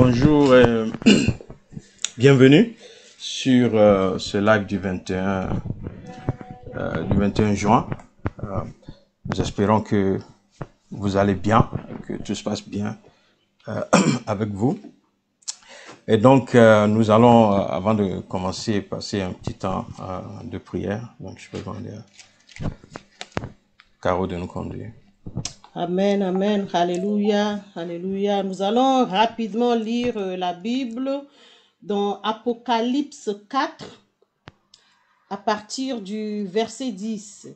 Bonjour et bienvenue sur ce live du 21 juin. Nous espérons que vous allez bien, que tout se passe bien avec vous. Et donc, nous allons, avant de commencer, passer un petit temps de prière. Donc, je peux demander à Caro de nous conduire. Amen, amen, alléluia, alléluia. Nous allons rapidement lire la Bible dans Apocalypse 4 à partir du verset 10.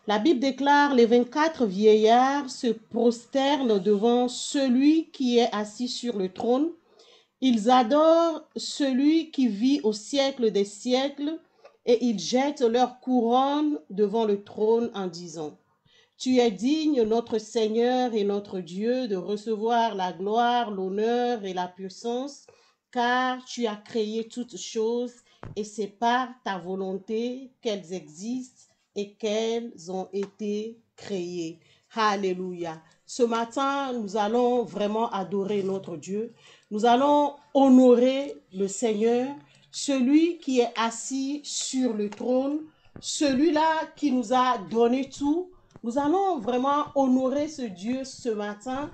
La Bible déclare: les 24 vieillards se prosternent devant celui qui est assis sur le trône. Ils adorent celui qui vit au siècle des siècles et ils jettent leur couronne devant le trône en disant: tu es digne, notre Seigneur et notre Dieu, de recevoir la gloire, l'honneur et la puissance, car tu as créé toutes choses et c'est par ta volonté qu'elles existent et qu'elles ont été créées. Alléluia. Ce matin, nous allons vraiment adorer notre Dieu. Nous allons honorer le Seigneur, celui qui est assis sur le trône, celui-là qui nous a donné tout. Nous allons vraiment honorer ce Dieu ce matin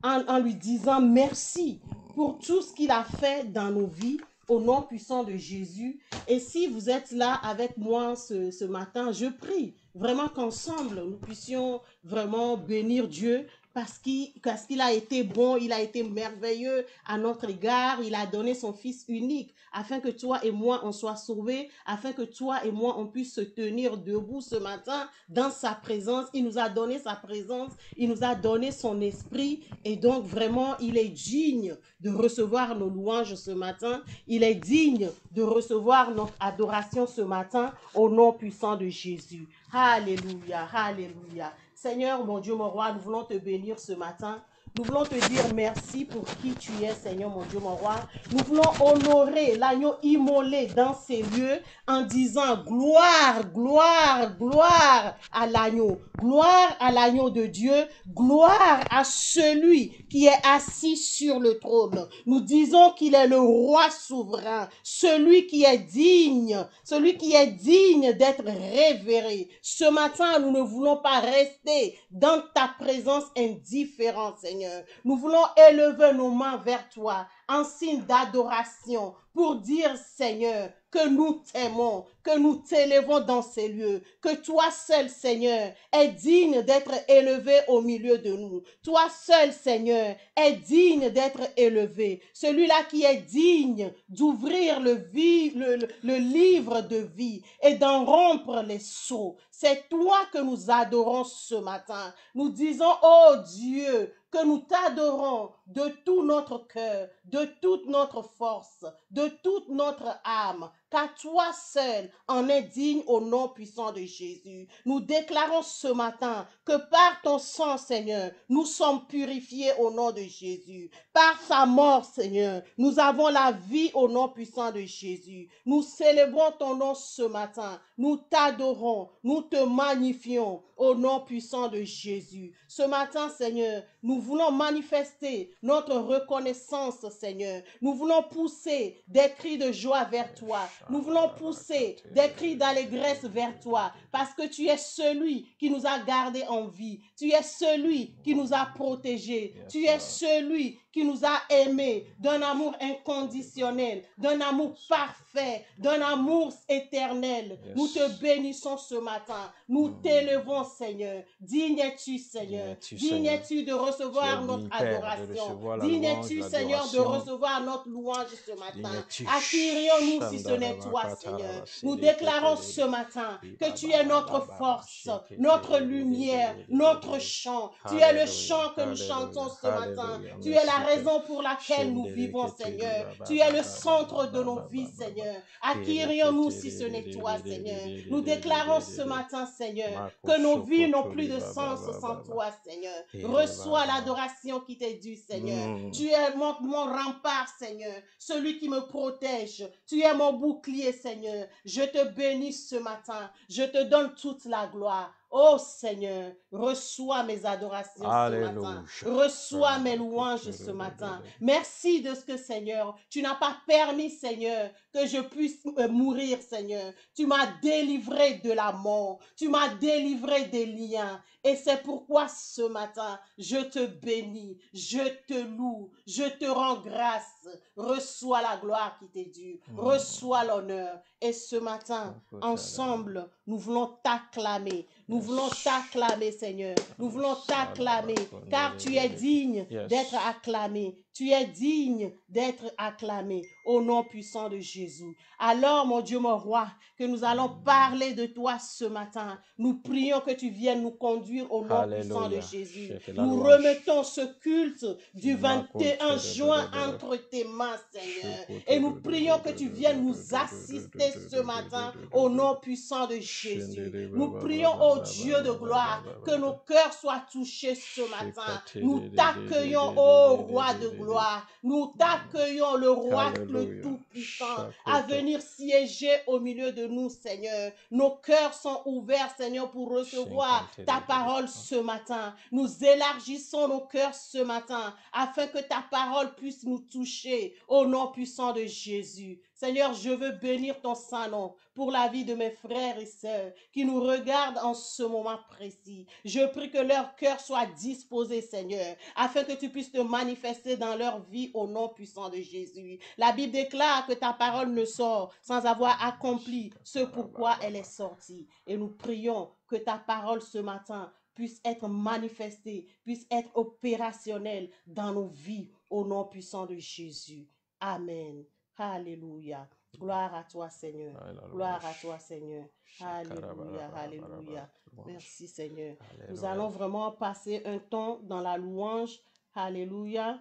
en lui disant merci pour tout ce qu'il a fait dans nos vies au nom puissant de Jésus. Et si vous êtes là avec moi ce matin, je prie vraiment qu'ensemble nous puissions vraiment bénir Dieu parce qu'il a été bon, il a été merveilleux à notre égard. Il a donné son Fils unique afin que toi et moi on soit sauvés, afin que toi et moi on puisse se tenir debout ce matin dans sa présence. Il nous a donné sa présence, il nous a donné son esprit et donc vraiment il est digne de recevoir nos louanges ce matin. Il est digne de recevoir notre adoration ce matin au nom puissant de Jésus. Alléluia, alléluia. Seigneur, mon Dieu, mon roi, nous voulons te bénir ce matin. Nous voulons te dire merci pour qui tu es, Seigneur, mon Dieu, mon roi. Nous voulons honorer l'agneau immolé dans ces lieux en disant gloire, gloire, gloire à l'agneau. Gloire à l'agneau de Dieu. Gloire à celui qui est assis sur le trône. Nous disons qu'il est le roi souverain, celui qui est digne d'être révéré. Ce matin, nous ne voulons pas rester dans ta présence indifférente, Seigneur. Nous voulons élever nos mains vers toi en signe d'adoration pour dire, Seigneur, que nous t'aimons, que nous t'élevons dans ces lieux, que toi seul, Seigneur, est digne d'être élevé au milieu de nous. Toi seul, Seigneur, est digne d'être élevé. Celui-là qui est digne d'ouvrir le livre de vie et d'en rompre les sceaux. C'est toi que nous adorons ce matin. Nous disons, oh Dieu, que nous t'adorons de tout notre cœur, de toute notre force, de toute notre âme, car toi seul en es digne au nom puissant de Jésus. Nous déclarons ce matin que par ton sang, Seigneur, nous sommes purifiés au nom de Jésus. Par sa mort, Seigneur, nous avons la vie au nom puissant de Jésus. Nous célébrons ton nom ce matin. Nous t'adorons, nous te magnifions au nom puissant de Jésus. Ce matin, Seigneur, nous voulons manifester notre reconnaissance, Seigneur. Nous voulons pousser des cris de joie vers toi. Nous voulons pousser des cris d'allégresse vers toi parce que tu es celui qui nous a gardés en vie. Tu es celui qui nous a protégés. Tu es celui qui nous a aimés d'un amour inconditionnel, d'un amour parfait, d'un amour éternel. Nous te bénissons ce matin. Nous t'élevons, Seigneur. Digne es-tu, Seigneur. Digne es-tu de recevoir notre adoration. Digne es-tu, Seigneur, de recevoir notre louange ce matin. À qui irions-nous si ce n'est toi, Seigneur? Nous déclarons ce matin que tu es notre force, notre lumière, notre chant. Tu es le chant que nous chantons ce matin. Tu es la raison pour laquelle nous vivons, Seigneur. Tu es le centre de nos vies, Seigneur. À qui irions-nous si ce n'est toi, Seigneur? Nous déclarons ce matin, Seigneur, que nos vies n'ont plus de sens sans toi, Seigneur. Reçois l'adoration qui t'est due, Seigneur. Tu es mon rempart, Seigneur, celui qui me protège. Tu es mon bouclier, Seigneur. Je te bénis ce matin. Je te donne toute la gloire. Oh Seigneur, reçois mes adorations ce matin. Alléluia. Reçois mes louanges ce matin. Merci de ce que, Seigneur, tu n'as pas permis, Seigneur, que je puisse mourir, Seigneur. Tu m'as délivré de la mort. Tu m'as délivré des liens. Et c'est pourquoi ce matin, je te bénis, je te loue, je te rends grâce. Reçois la gloire qui t'est due. Reçois l'honneur. Et ce matin, ensemble, nous voulons t'acclamer. Nous voulons t'acclamer, Seigneur. Nous voulons t'acclamer, car tu es digne d'être acclamé. Tu es digne d'être acclamé au nom puissant de Jésus. Alors, mon Dieu, mon roi, que nous allons parler de toi ce matin. Nous prions que tu viennes nous conduire au nom puissant de Jésus. Nous remettons ce culte du 21 juin entre tes mains, Seigneur. Et nous prions que tu viennes nous assister ce matin au nom puissant de Jésus. Nous prions au Dieu de gloire que nos cœurs soient touchés ce matin. Nous t'accueillons, ô roi de gloire. Nous t'accueillons, le roi le tout-puissant, à venir siéger au milieu de nous, Seigneur. Nos cœurs sont ouverts, Seigneur, pour recevoir ta parole ce matin. Nous élargissons nos cœurs ce matin afin que ta parole puisse nous toucher au nom puissant de Jésus. Seigneur, je veux bénir ton saint nom pour la vie de mes frères et sœurs qui nous regardent en ce moment précis. Je prie que leur cœur soit disposé, Seigneur, afin que tu puisses te manifester dans leur vie au nom puissant de Jésus. La Bible déclare que ta parole ne sort sans avoir accompli ce pourquoi elle est sortie. Et nous prions que ta parole ce matin puisse être manifestée, puisse être opérationnelle dans nos vies au nom puissant de Jésus. Amen. Alléluia. Gloire à toi, Seigneur. Gloire à toi, Seigneur. Alléluia. Alléluia. Merci, Seigneur. Nous allons vraiment passer un temps dans la louange. Alléluia.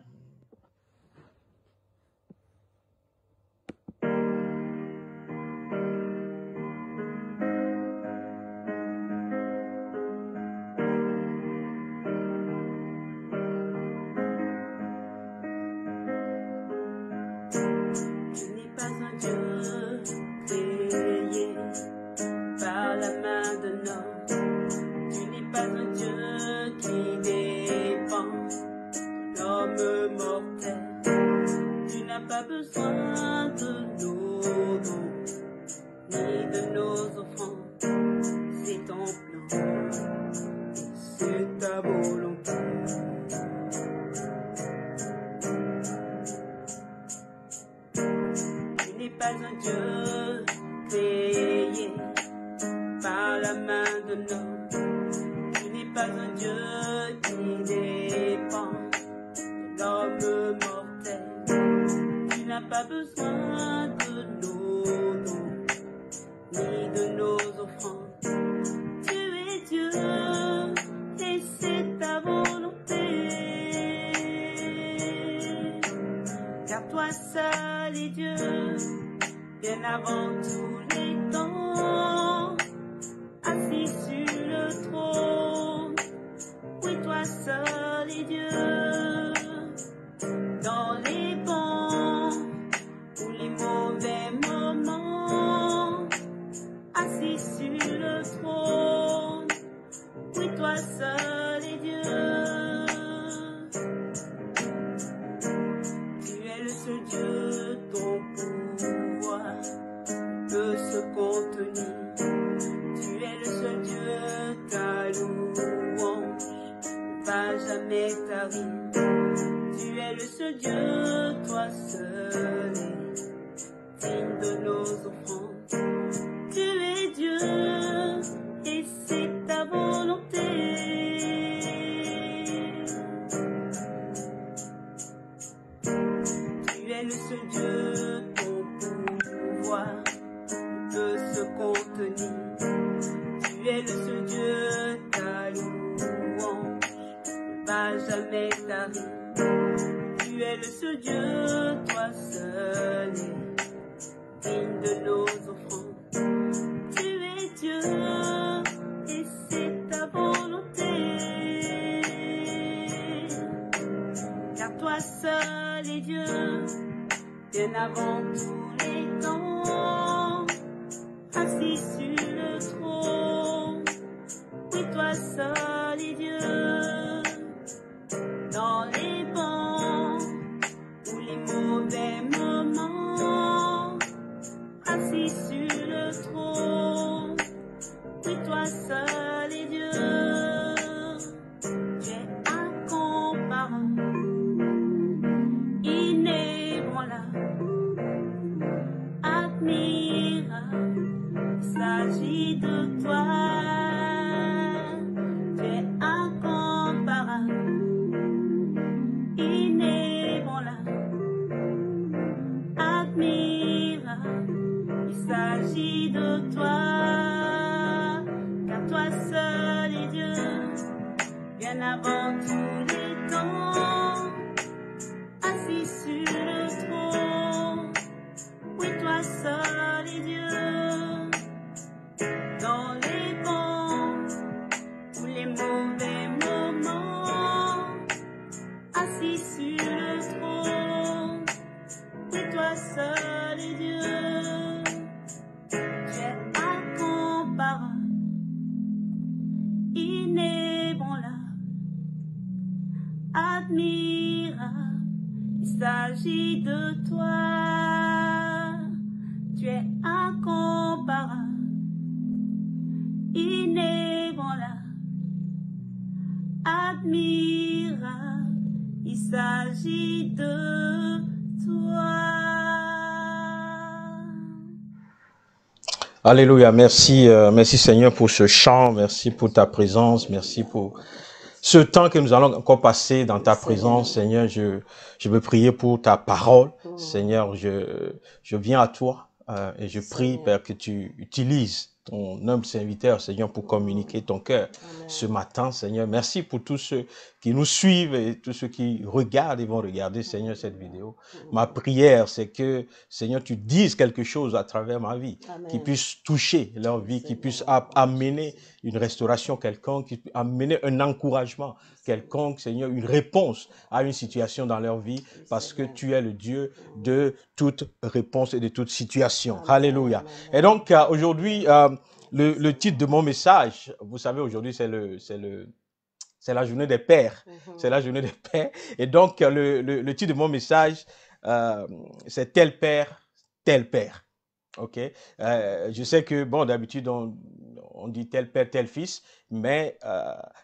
Pas besoin de nos dons, ni de nos offrandes, c'est ton plan, c'est ta volonté. Tu n'es pas un Dieu créé par la main de l'homme, tu n'es pas un Dieu qui dépend de l'homme mortel. Tu n'as pas besoin de nos dons, ni de nos offrandes. Tu es Dieu, et c'est ta volonté. Car toi seul est Dieu, bien avant tous les temps, assis sur le trône. Oui, toi seul est Dieu, dans les bons ou les mauvais moments, assis sur le trône. Oui, toi seul est Dieu. Tu es le seul Dieu, ton pouvoir peut se contenir. Tu es le seul Dieu, ta louange ne va jamais tarir. Tu es le seul Dieu, toi seul est digne de nos offrandes. Tu es Dieu, et c'est ta volonté. Tu es le seul Dieu, ton pouvoir peut se contenir. Tu es le seul Dieu, ta louange ne va jamais tarir. Tu es le seul Dieu, toi seul est digne de nos offrandes. Tu es Dieu, et c'est ta volonté. Car toi seul est Dieu, bien avant tous les temps, assis sur le trône. Oui, toi seul est Dieu. Dans les bons ou les mauvais moments, assis sur le trône, oui, toi seul est Dieu. Tu es incomparable, inébranlable, admirable. Il s'agit de toi. Tu es incomparable, inébranlable, admirable. Il s'agit de toi, car toi seul est Dieu, bien avant tous les temps, assis sur le trône. Oui, toi seul est Dieu. Dans les bons ou les mauvais moments, assis sur le trône, oui, toi seul est Dieu. Tu es incomparable, inébranlable, admirable. Il s'agit de toi. Tu es incomparable, inébranlable, admirable. Il s'agit de toi. Alléluia, merci, merci Seigneur pour ce chant, merci pour ta présence, merci pour ce temps que nous allons encore passer dans ta présence. Seigneur, je veux prier pour ta parole. Seigneur, je viens à toi et je prie, Père, que tu utilises ton humble serviteur, Seigneur, pour communiquer ton cœur ce matin, Seigneur. Merci pour tous ceux qui nous suivent et tous ceux qui regardent et vont regarder, Seigneur, cette vidéo. Ma prière, c'est que, Seigneur, tu dises quelque chose à travers ma vie, qui puisse toucher leur vie, qui puisse amener une restauration quelconque, qui puisse amener un encouragement quelconque, Seigneur, une réponse à une situation dans leur vie, parce que tu es le Dieu de toute réponse et de toute situation. Alléluia. Et donc, aujourd'hui, le titre de mon message, vous savez, aujourd'hui, c'est la journée des pères. C'est la journée des pères. Et donc, le titre de mon message, c'est tel père, tel père. OK? Je sais que, bon, d'habitude, on dit tel père, tel fils, mais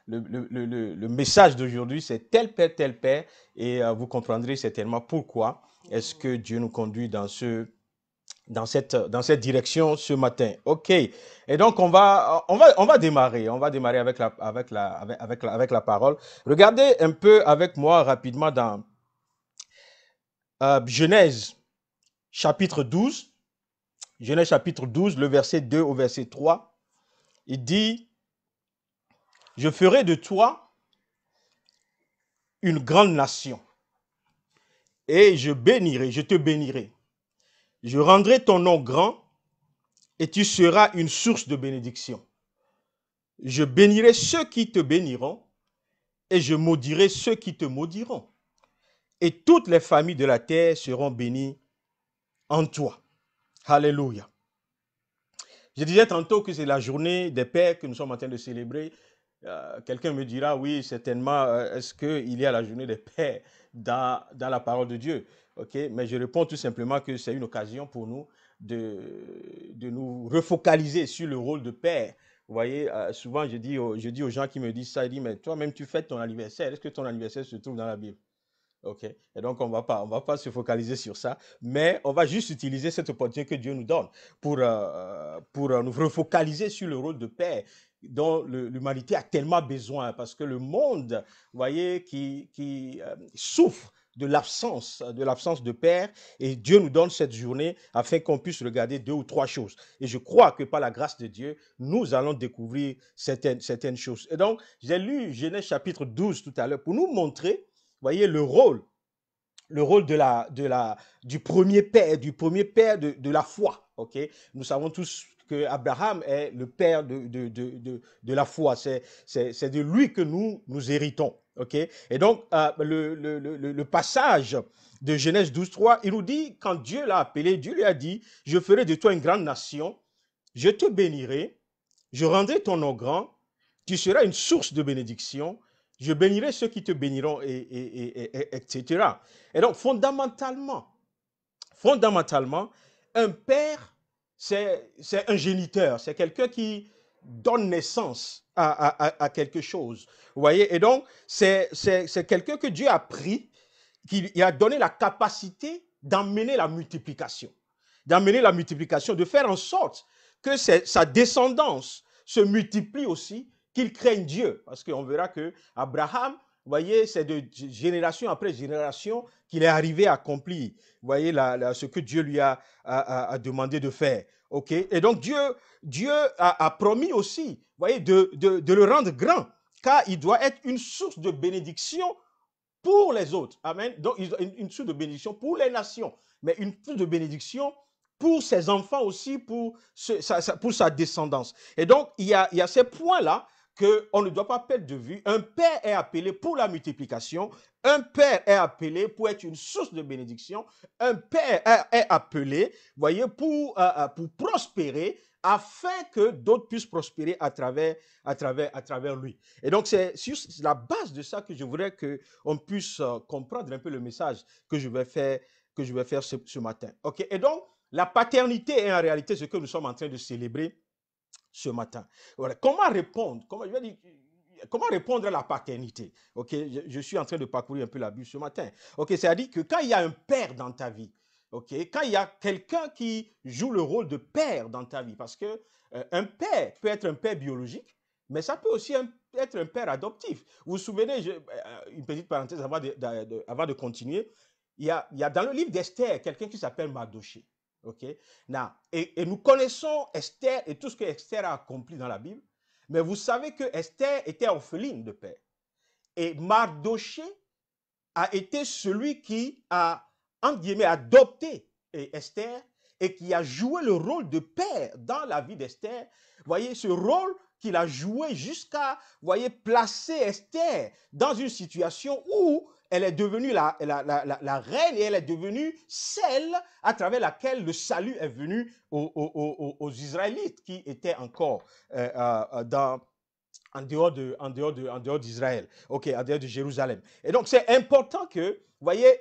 le message d'aujourd'hui, c'est tel père, et vous comprendrez certainement pourquoi est-ce que Dieu nous conduit dans cette direction ce matin. OK. Et donc, on va démarrer. On va démarrer avec la parole. Regardez un peu avec moi rapidement dans Genèse chapitre 12. Genèse chapitre 12, le verset 2 au verset 3. Il dit, « Je ferai de toi une grande nation et je te bénirai. Je rendrai ton nom grand et tu seras une source de bénédiction. Je bénirai ceux qui te béniront et je maudirai ceux qui te maudiront. Et toutes les familles de la terre seront bénies en toi. » Alléluia. Je disais tantôt que c'est la journée des pères que nous sommes en train de célébrer. Quelqu'un me dira, oui, certainement, est-ce qu'il y a la journée des pères dans la parole de Dieu? Okay? Mais je réponds tout simplement que c'est une occasion pour nous de nous refocaliser sur le rôle de père. Vous voyez, souvent je dis aux gens qui me disent ça, ils disent, mais toi-même tu fêtes ton anniversaire. Est-ce que ton anniversaire se trouve dans la Bible? OK. Et donc, on va pas se focaliser sur ça, mais on va juste utiliser cette opportunité que Dieu nous donne pour nous refocaliser sur le rôle de père dont l'humanité a tellement besoin, parce que le monde, vous voyez, qui souffre de l'absence de père, et Dieu nous donne cette journée afin qu'on puisse regarder 2 ou 3 choses. Et je crois que par la grâce de Dieu, nous allons découvrir certaines choses. Et donc, j'ai lu Genèse chapitre 12 tout à l'heure pour nous montrer, voyez, le rôle du premier père de la foi. Ok, nous savons tous que Abraham est le père de la foi. C'est de lui que nous héritons. Ok, et donc le passage de Genèse 12:3, il nous dit, quand Dieu l'a appelé, Dieu lui a dit, je ferai de toi une grande nation, je te bénirai, je rendrai ton nom grand, tu seras une source de bénédiction. Je bénirai ceux qui te béniront, etc. Et donc, fondamentalement, un père, c'est un géniteur, c'est quelqu'un qui donne naissance à quelque chose. Vous voyez? Et donc, c'est quelqu'un que Dieu a pris, qui a donné la capacité d'emmener la multiplication. De faire en sorte que sa descendance se multiplie aussi, qu'il craigne Dieu. Parce qu'on verra que Abraham, vous voyez, c'est de génération après génération qu'il est arrivé à accomplir, vous voyez, ce que Dieu lui a demandé de faire. OK? Et donc, Dieu a promis aussi, vous voyez, de le rendre grand, car il doit être une source de bénédiction pour les autres. Amen. Donc, une source de bénédiction pour les nations, mais une source de bénédiction pour ses enfants aussi, pour sa descendance. Et donc, il y a ces points-là qu'on ne doit pas perdre de vue. Un père est appelé pour la multiplication. Un père est appelé pour être une source de bénédiction. Un père est appelé, voyez, pour prospérer, afin que d'autres puissent prospérer à travers lui. Et donc, c'est sur la base de ça que je voudrais qu'on puisse comprendre un peu le message que je vais faire ce matin. OK? Et donc, la paternité est en réalité ce que nous sommes en train de célébrer ce matin. Voilà. Comment répondre à la paternité? OK? Je suis en train de parcourir un peu la Bible ce matin. OK? C'est-à-dire que quand il y a un père dans ta vie, OK? Quand il y a quelqu'un qui joue le rôle de père dans ta vie, parce que un père peut être un père biologique, mais ça peut aussi être un père adoptif. Vous vous souvenez, une petite parenthèse avant de continuer, il y a dans le livre d'Esther quelqu'un qui s'appelle Mardoché. OK? Et nous connaissons Esther et tout ce que Esther a accompli dans la Bible, mais vous savez que Esther était orpheline de père. Et Mardoché a été celui qui a, entre guillemets, adopté Esther et qui a joué le rôle de père dans la vie d'Esther. Vous voyez, ce rôle qu'il a joué jusqu'à, vous voyez, placer Esther dans une situation où elle est devenue la reine et elle est devenue celle à travers laquelle le salut est venu aux Israélites qui étaient encore en dehors d'Israël, OK, en dehors de Jérusalem. Et donc, c'est important que, vous voyez,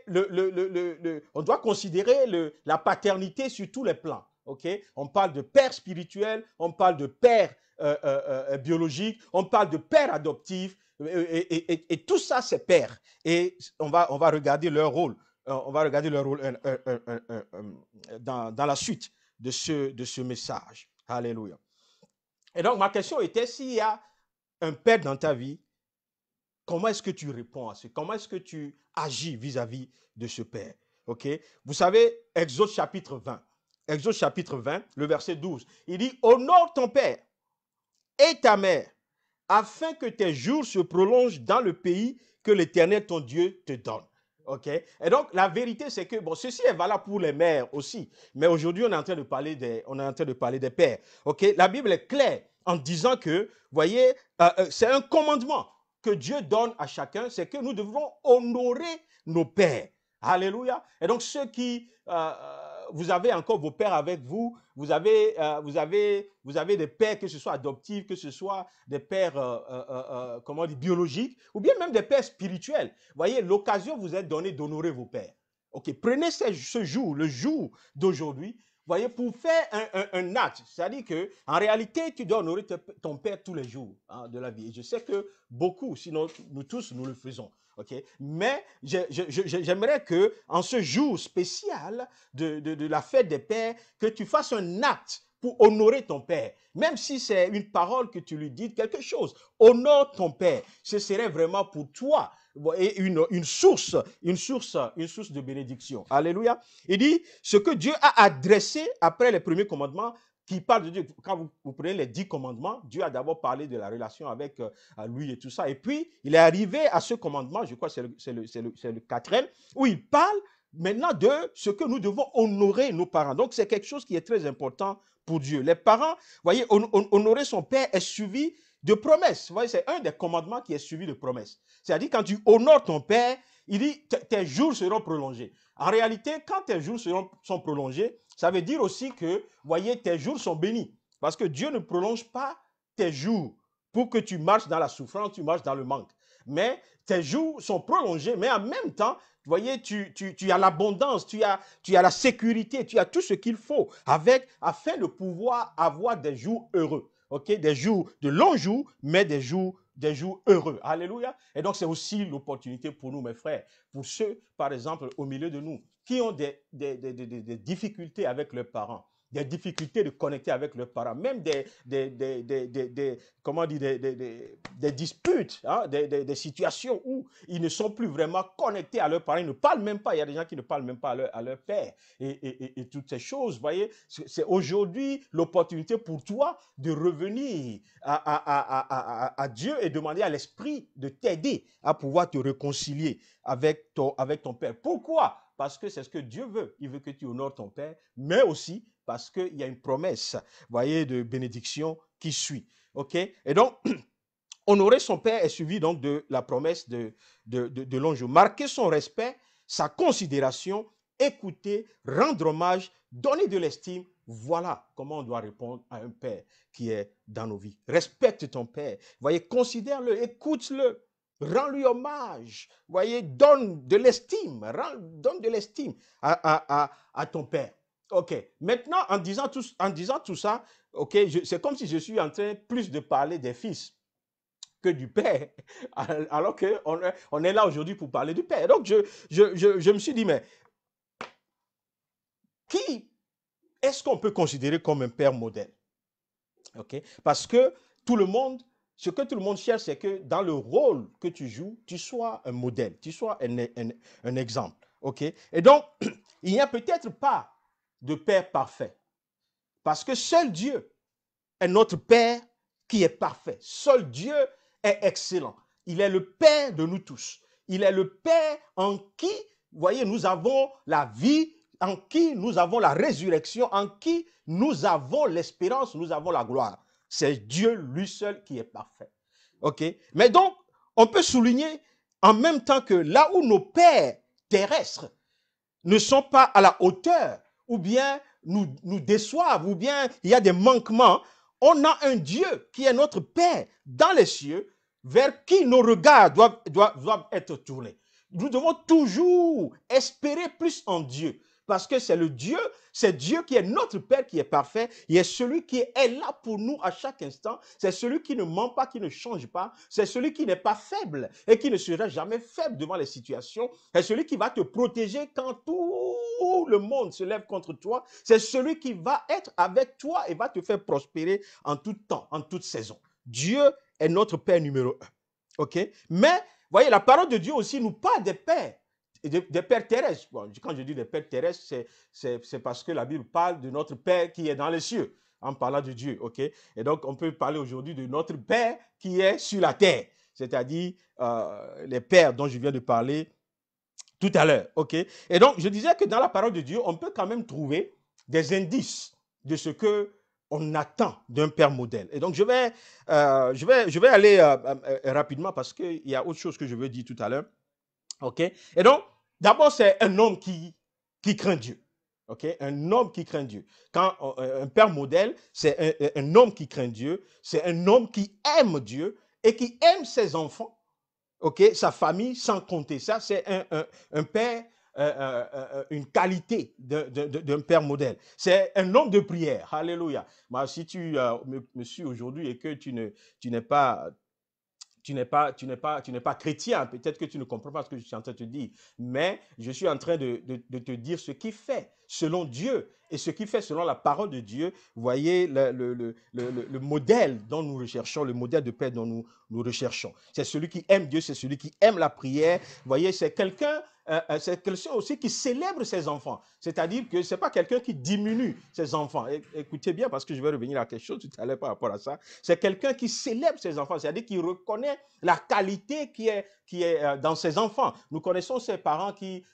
on doit considérer la paternité sur tous les plans, OK? On parle de père spirituel, on parle de père biologique, on parle de père adoptif, et tout ça, c'est père. Et on va regarder leur rôle. On va regarder leur rôle dans la suite de ce message. Alléluia. Et donc, ma question était, s'il y a un père dans ta vie, comment est-ce que tu réponds à ce? Comment est-ce que tu agis vis-à-vis de ce père? OK? Vous savez, Exode chapitre 20. Exode chapitre 20, le verset 12. Il dit, honore ton père et ta mère, afin que tes jours se prolongent dans le pays que l'Éternel, ton Dieu, te donne. OK? Et donc, la vérité, c'est que, bon, ceci est valable pour les mères aussi. Mais aujourd'hui, on est en train de parler des pères. OK? La Bible est claire en disant que, vous voyez, c'est un commandement que Dieu donne à chacun, c'est que nous devons honorer nos pères. Alléluia. Et donc, ceux qui, vous avez encore vos pères avec vous, vous avez des pères, que ce soit adoptifs, que ce soit des pères, comment dire, biologiques, ou bien même des pères spirituels. Vous voyez, l'occasion vous est donnée d'honorer vos pères. OK, prenez ce jour, le jour d'aujourd'hui, voyez, pour faire un acte. C'est-à-dire qu'en réalité, tu dois honorer ton père tous les jours de la vie. Et je sais que beaucoup, sinon nous tous, nous le faisons. Okay? Mais j'aimerais qu'en ce jour spécial de la fête des pères, que tu fasses un acte pour honorer ton père. Même si c'est une parole que tu lui dis, quelque chose. Honore ton père. Ce serait vraiment pour toi une source de bénédiction. Alléluia. Il dit, ce que Dieu a adressé après les premiers commandements, qui parle de Dieu. Quand vous prenez les 10 commandements, Dieu a d'abord parlé de la relation avec lui et tout ça. Et puis, il est arrivé à ce commandement, je crois que c'est le 4e, où il parle maintenant de ce que nous devons honorer nos parents. Donc, c'est quelque chose qui est très important pour Dieu. Les parents, vous voyez, honorer son père est suivi de promesses. Vous voyez, c'est un des commandements qui est suivi de promesses. C'est-à-dire, quand tu honores ton père, il dit, tes jours seront prolongés. En réalité, quand tes jours sont prolongés, ça veut dire aussi que, vous voyez, tes jours sont bénis. Parce que Dieu ne prolonge pas tes jours pour que tu marches dans la souffrance, tu marches dans le manque. Mais tes jours sont prolongés, mais en même temps, vous voyez, tu as l'abondance, tu as la sécurité, tu as tout ce qu'il faut afin de pouvoir avoir des jours heureux. Okay? Des jours, de longs jours, mais des jours heureux. Alléluia. Et donc, c'est aussi l'opportunité pour nous, mes frères, pour ceux, par exemple, au milieu de nous, qui ont des difficultés avec leurs parents, des difficultés de connecter avec leurs parents, même des disputes, hein, des situations où ils ne sont plus vraiment connectés à leurs parents, ils ne parlent même pas, il y a des gens qui ne parlent même pas à leur père, et toutes ces choses, vous voyez, c'est aujourd'hui l'opportunité pour toi de revenir à Dieu et demander à l'Esprit de t'aider à pouvoir te réconcilier avec ton père. Pourquoi? Parce que c'est ce que Dieu veut. Il veut que tu honores ton père, mais aussi parce qu'il y a une promesse, voyez, de bénédiction qui suit. OK? Et donc, honorer son père est suivi donc de la promesse de l'ange. Marquer son respect, sa considération, écouter, rendre hommage, donner de l'estime. Voilà comment on doit répondre à un père qui est dans nos vies. Respecte ton père. Voyez, considère-le, écoute-le. Rends-lui hommage, voyez, donne de l'estime, donne de l'estime à ton père. Ok, maintenant en disant tout ça, ok, c'est comme si je suis en train plus de parler des fils que du père, alors qu'on est là aujourd'hui pour parler du père. Donc je me suis dit, mais qui est-ce qu'on peut considérer comme un père modèle? Ok, parce que ce que tout le monde cherche, c'est que dans le rôle que tu joues, tu sois un modèle, tu sois un exemple. Okay? Et donc, il n'y a peut-être pas de père parfait. Parce que seul Dieu est notre père qui est parfait. Seul Dieu est excellent. Il est le père de nous tous. Il est le père en qui, vous voyez, nous avons la vie, en qui nous avons la résurrection, en qui nous avons l'espérance, nous avons la gloire. C'est Dieu lui seul qui est parfait. OK? Mais donc, on peut souligner en même temps que là où nos pères terrestres ne sont pas à la hauteur, ou bien nous déçoivent, ou bien il y a des manquements, on a un Dieu qui est notre Père dans les cieux, vers qui nos regards doivent être tournés. Nous devons toujours espérer plus en Dieu. Parce que c'est Dieu qui est notre Père qui est parfait. Il est celui qui est là pour nous à chaque instant. C'est celui qui ne ment pas, qui ne change pas. C'est celui qui n'est pas faible et qui ne sera jamais faible devant les situations. C'est celui qui va te protéger quand tout le monde se lève contre toi. C'est celui qui va être avec toi et va te faire prospérer en tout temps, en toute saison. Dieu est notre Père numéro 1. OK? Mais, voyez, la parole de Dieu aussi nous parle des pères. Des pères terrestres. Bon, quand je dis des pères terrestres, c'est parce que la Bible parle de notre Père qui est dans les cieux, en parlant de Dieu, ok? Et donc, on peut parler aujourd'hui de notre Père qui est sur la terre, c'est-à-dire les pères dont je viens de parler tout à l'heure, ok? Et donc, je disais que dans la parole de Dieu, on peut quand même trouver des indices de ce que on attend d'un père modèle. Et donc, je vais aller rapidement parce qu'il y a autre chose que je veux dire tout à l'heure. OK? Et donc, d'abord, c'est un homme qui craint Dieu. OK? Un homme qui craint Dieu. Quand un père modèle, c'est un homme qui craint Dieu, c'est un homme qui aime Dieu et qui aime ses enfants, OK? Sa famille, sans compter ça, c'est un père, une qualité d'un père modèle. C'est un homme de prière. Alléluia. Mais si tu me suis aujourd'hui et que tu n'es pas chrétien, peut-être que tu ne comprends pas ce que je suis en train de te dire, mais je suis en train de te dire ce qui fait selon Dieu et ce qui fait selon la parole de Dieu. Vous voyez le modèle dont nous recherchons, le modèle de paix dont nous recherchons. C'est celui qui aime Dieu, c'est celui qui aime la prière. Vous voyez, c'est quelqu'un aussi qui célèbre ses enfants. C'est-à-dire que ce n'est pas quelqu'un qui diminue ses enfants. Écoutez bien, parce que je vais revenir à quelque chose tout à l'heure par rapport à ça. C'est quelqu'un qui célèbre ses enfants, c'est-à-dire qui reconnaît la qualité qui est dans ses enfants. Nous connaissons ces parents qui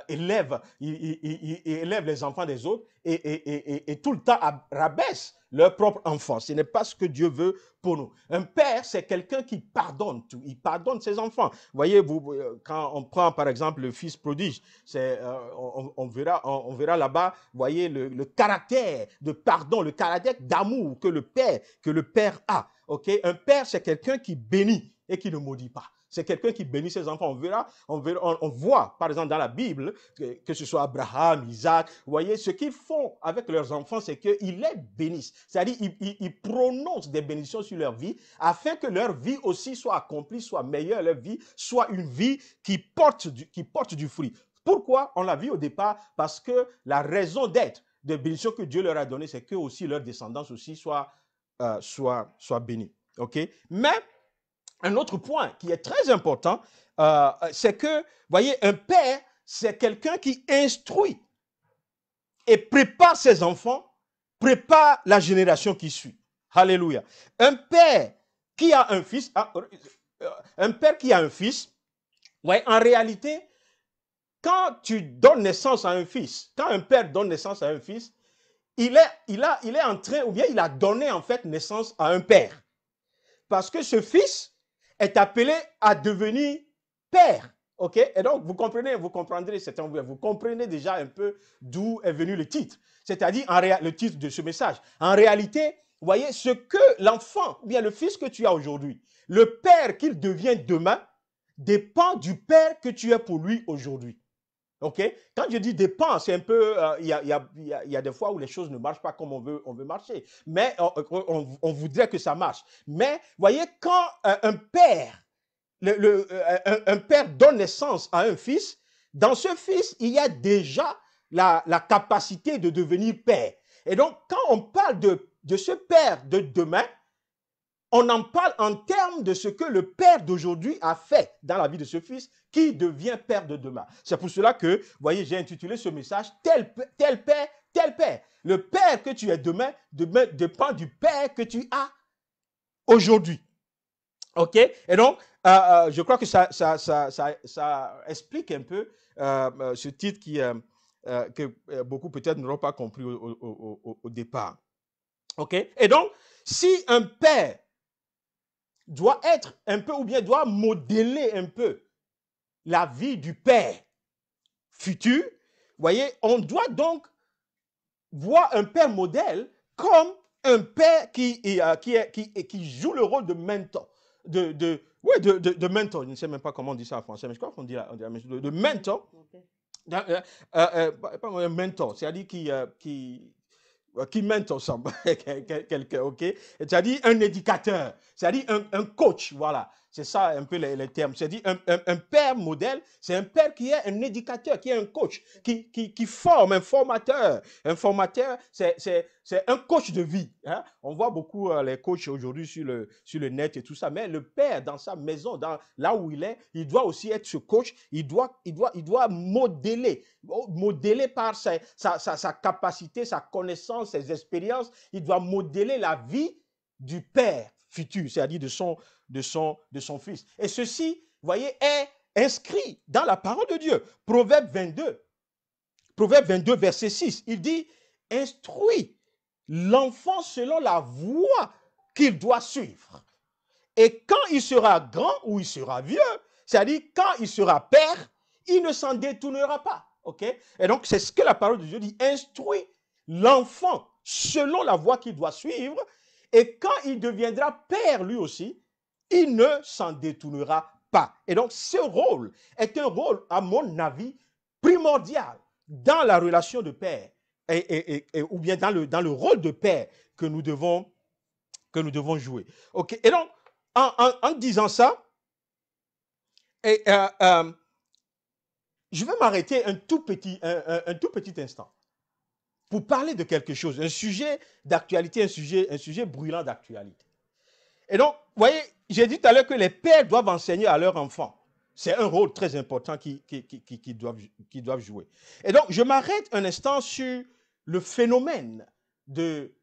élèvent les enfants des autres et tout le temps rabaissent leurs propres enfants. Ce n'est pas ce que Dieu veut pour nous. Un père, c'est quelqu'un qui pardonne tout. Il pardonne ses enfants. Voyez, quand on prend par exemple le fils prodige, on verra là-bas, voyez le caractère de pardon, le caractère d'amour que le père a. Ok, un père, c'est quelqu'un qui bénit et qui ne maudit pas. C'est quelqu'un qui bénit ses enfants. On voit, par exemple, dans la Bible, que ce soit Abraham, Isaac, vous voyez, ce qu'ils font avec leurs enfants, c'est qu'ils les bénissent. C'est-à-dire, ils prononcent des bénédictions sur leur vie, afin que leur vie aussi soit accomplie, soit meilleure, leur vie soit une vie qui porte du fruit. Pourquoi? On l'a vu au départ, parce que la raison d'être des bénédictions que Dieu leur a données, c'est que aussi leur descendance aussi soit bénie. Ok? Mais un autre point qui est très important, c'est que, vous voyez, un père, c'est quelqu'un qui instruit et prépare ses enfants, prépare la génération qui suit. Alléluia. Un père qui a un fils, ouais, en réalité, quand tu donnes naissance à un fils, quand un père donne naissance à un fils, il est en train, ou bien il a donné en fait naissance à un père. Parce que ce fils est appelé à devenir père. Ok? Et donc, vous comprendrez, vous comprenez déjà un peu d'où est venu le titre. C'est-à-dire le titre de ce message. En réalité, vous voyez, ce que l'enfant, ou bien le fils que tu as aujourd'hui, le père qu'il devient demain, dépend du père que tu es pour lui aujourd'hui. Ok? Quand je dis dépend, c'est un peu, il y a des fois où les choses ne marchent pas comme on veut marcher. Mais on voudrait que ça marche. Mais, voyez, quand un père donne naissance à un fils, dans ce fils, il y a déjà la capacité de devenir père. Et donc, quand on parle de ce père de demain, on en parle en termes de ce que le père d'aujourd'hui a fait dans la vie de ce fils qui devient père de demain. C'est pour cela que, vous voyez, j'ai intitulé ce message « Tel père, tel père ». Le père que tu es demain dépend du père que tu as aujourd'hui. OK? Et donc, je crois que ça explique un peu ce titre que beaucoup peut-être n'auront pas compris au départ. OK? Et donc, si un père doit être un peu, ou bien doit modeler un peu la vie du père futur, vous voyez, on doit donc voir un père modèle comme un père qui joue le rôle de mentor, de mentor. Je ne sais même pas comment on dit ça en français, mais je crois qu'on dit de mentor. Okay. Pas un mentor, c'est-à-dire qui mène ensemble quelqu'un, ok? C'est-à-dire un éducateur, c'est-à-dire un coach, voilà. C'est ça un peu les termes. C'est-à-dire un père modèle, c'est un père qui est un éducateur, qui est un coach, qui forme, un formateur. Un formateur, c'est un coach de vie. Hein? On voit beaucoup les coachs aujourd'hui sur le net et tout ça, mais le père dans sa maison, là où il doit aussi être ce coach, il doit modeler par sa capacité, sa connaissance, ses expériences, il doit modeler la vie du père futur, c'est-à-dire de son fils. Et ceci, vous voyez, est inscrit dans la parole de Dieu. Proverbe 22, verset 6, il dit, instruis l'enfant selon la voie qu'il doit suivre. Et quand il sera grand ou il sera vieux, c'est-à-dire quand il sera père, il ne s'en détournera pas. Okay? Et donc, c'est ce que la parole de Dieu dit, instruis l'enfant selon la voie qu'il doit suivre, et quand il deviendra père lui aussi, il ne s'en détournera pas. Et donc, ce rôle est un rôle, à mon avis, primordial dans la relation de père, ou bien dans le rôle de père que nous devons jouer. Okay? Et donc, en disant ça, je vais m'arrêter un tout petit instant pour parler de quelque chose, un sujet d'actualité, un sujet brûlant d'actualité. Et donc, vous voyez, j'ai dit tout à l'heure que les pères doivent enseigner à leurs enfants. C'est un rôle très important qu'ils doivent jouer. Et donc, je m'arrête un instant sur le phénomène de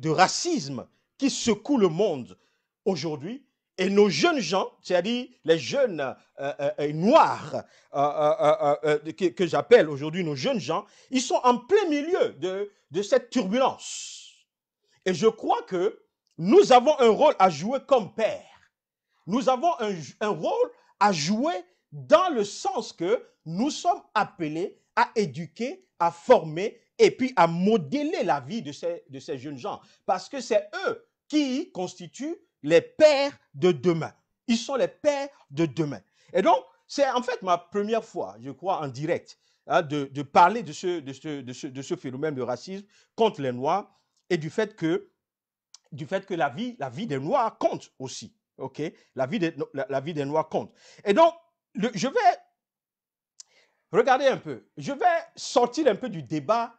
racisme qui secoue le monde aujourd'hui Et nos jeunes gens, c'est-à-dire les jeunes noirs que j'appelle aujourd'hui nos jeunes gens, ils sont en plein milieu de cette turbulence. Et je crois que nous avons un rôle à jouer comme père. Nous avons un rôle à jouer dans le sens que nous sommes appelés à éduquer, à former et puis à modeler la vie de ces jeunes gens. Parce que c'est eux qui constituent les pères de demain. Ils sont les pères de demain. Et donc, c'est en fait ma première fois, je crois, en direct, hein, de parler de ce phénomène de racisme contre les Noirs et du fait que la vie des Noirs compte aussi. OK? La vie des Noirs compte. Et donc, je vais regarder un peu. Je vais sortir un peu du débat